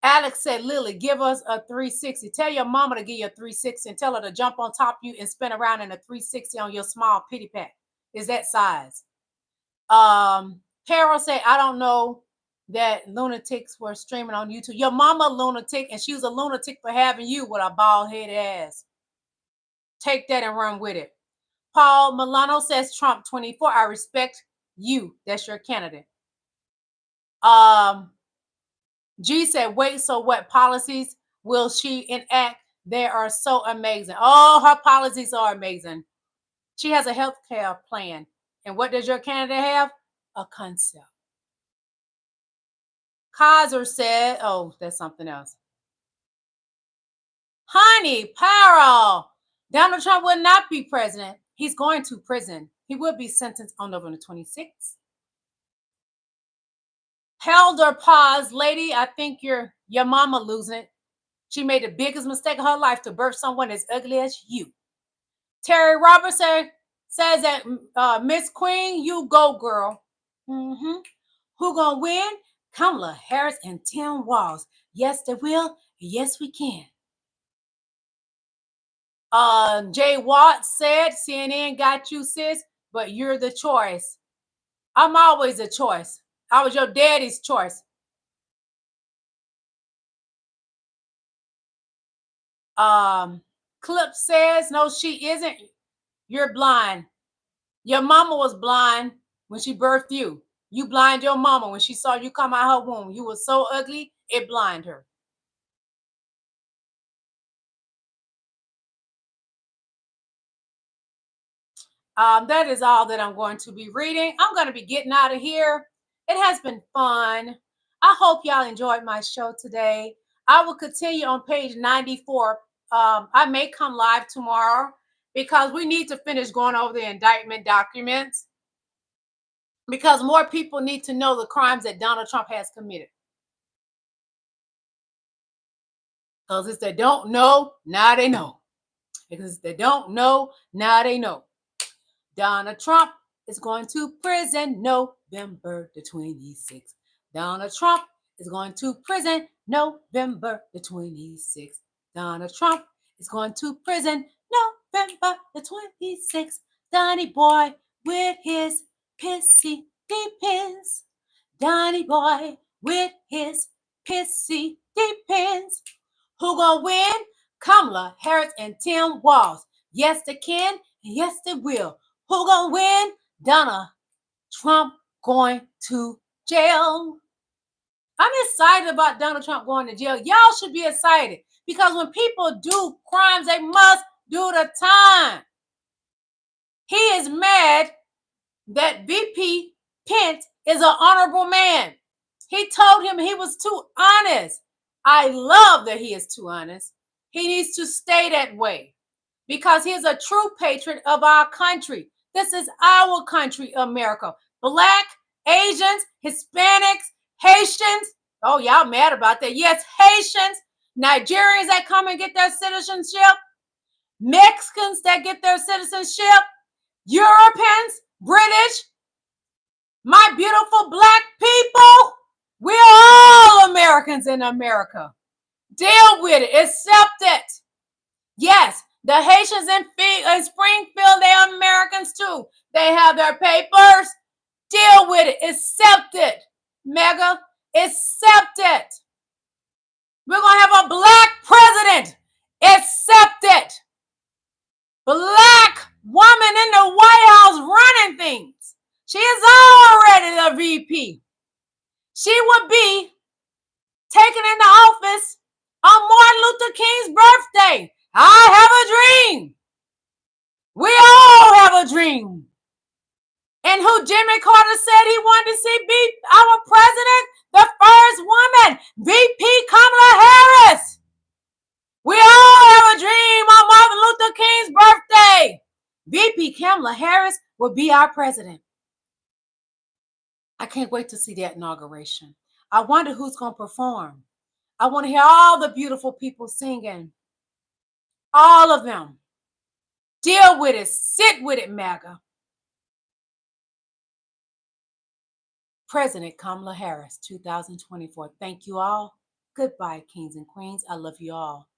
Speaker 1: Alex said, Lily, give us a 360. Tell your mama to give you a 360 and tell her to jump on top of you and spin around in a 360 on your small pity pack. Is that size? Carol said, I don't know that lunatics were streaming on YouTube. Your mama lunatic, and she was a lunatic for having you with a bald-headed ass. Take that and run with it. Paul Milano says, Trump 24. I respect you. That's your candidate. G said, wait, so what policies will she enact? They are so amazing. Oh, her policies are amazing. She has a health care plan. And what does your candidate have? A concept. Kaiser said, oh, that's something else. Honey, Parole. Donald Trump will not be president. He's going to prison. He will be sentenced on November 26th. Helder pause, lady. I think your mama losing it. She made the biggest mistake of her life to birth someone as ugly as you. Terry Roberts says that Miss Queen, you go, girl. Who gonna win? Kamala Harris and Tim Walz. Yes, they will. Yes, we can. Jay Watts said, CNN got you, sis, but you're the choice. I'm always a choice. I was your daddy's choice. Clip says, no, she isn't. You're blind. Your mama was blind when she birthed you. You blind your mama when she saw you come out her womb. You were so ugly, it blinded her. That is all that I'm going to be reading. I'm going to be getting out of here. It has been fun. I hope y'all enjoyed my show today. I will continue on page 94. I may come live tomorrow because we need to finish going over the indictment documents because more people need to know the crimes that Donald Trump has committed. Because if they don't know, now they know. Because if they don't know, now they know. Donald Trump is going to prison November the 26th. Donald Trump is going to prison November the 26th. Donald Trump is going to prison November the 26th. Donnie Boy with his pissy depends. Donnie Boy with his pissy depends. Who gonna win? Kamala Harris and Tim Walz. Yes, they can, and yes, they will. Who gonna win? Donald Trump going to jail. I'm excited about Donald Trump going to jail. Y'all should be excited because when people do crimes, they must do the time. He is mad that VP Pence is an honorable man. He told him he was too honest. I love that he is too honest. He needs to stay that way because he's a true patriot of our country. This is our country, America. Black, Asians, Hispanics, Haitians. Oh, y'all mad about that. Yes, Haitians. Nigerians that come and get their citizenship, Mexicans that get their citizenship, Europeans, British, my beautiful black people, we're all Americans in America. Deal with it. Accept it. Yes, the Haitians in Springfield, they're Americans too. They have their papers. Deal with it. Accept it. Mega, accept it. We're going to have a black president. Accept it. Black woman in the White House running things. She is already the VP. She would be taken into office on Martin Luther King's birthday. I have a dream. We all have a dream. And who Jimmy Carter said he wanted to see be our president? The first woman, VP Kamala Harris. We all have a dream on Martin Luther King's birthday. VP Kamala Harris will be our president. I can't wait to see that inauguration. I wonder who's going to perform. I want to hear all the beautiful people singing. All of them. Deal with it. Sit with it, MAGA. President Kamala Harris, 2024. Thank you all. Goodbye, kings and queens. I love you all.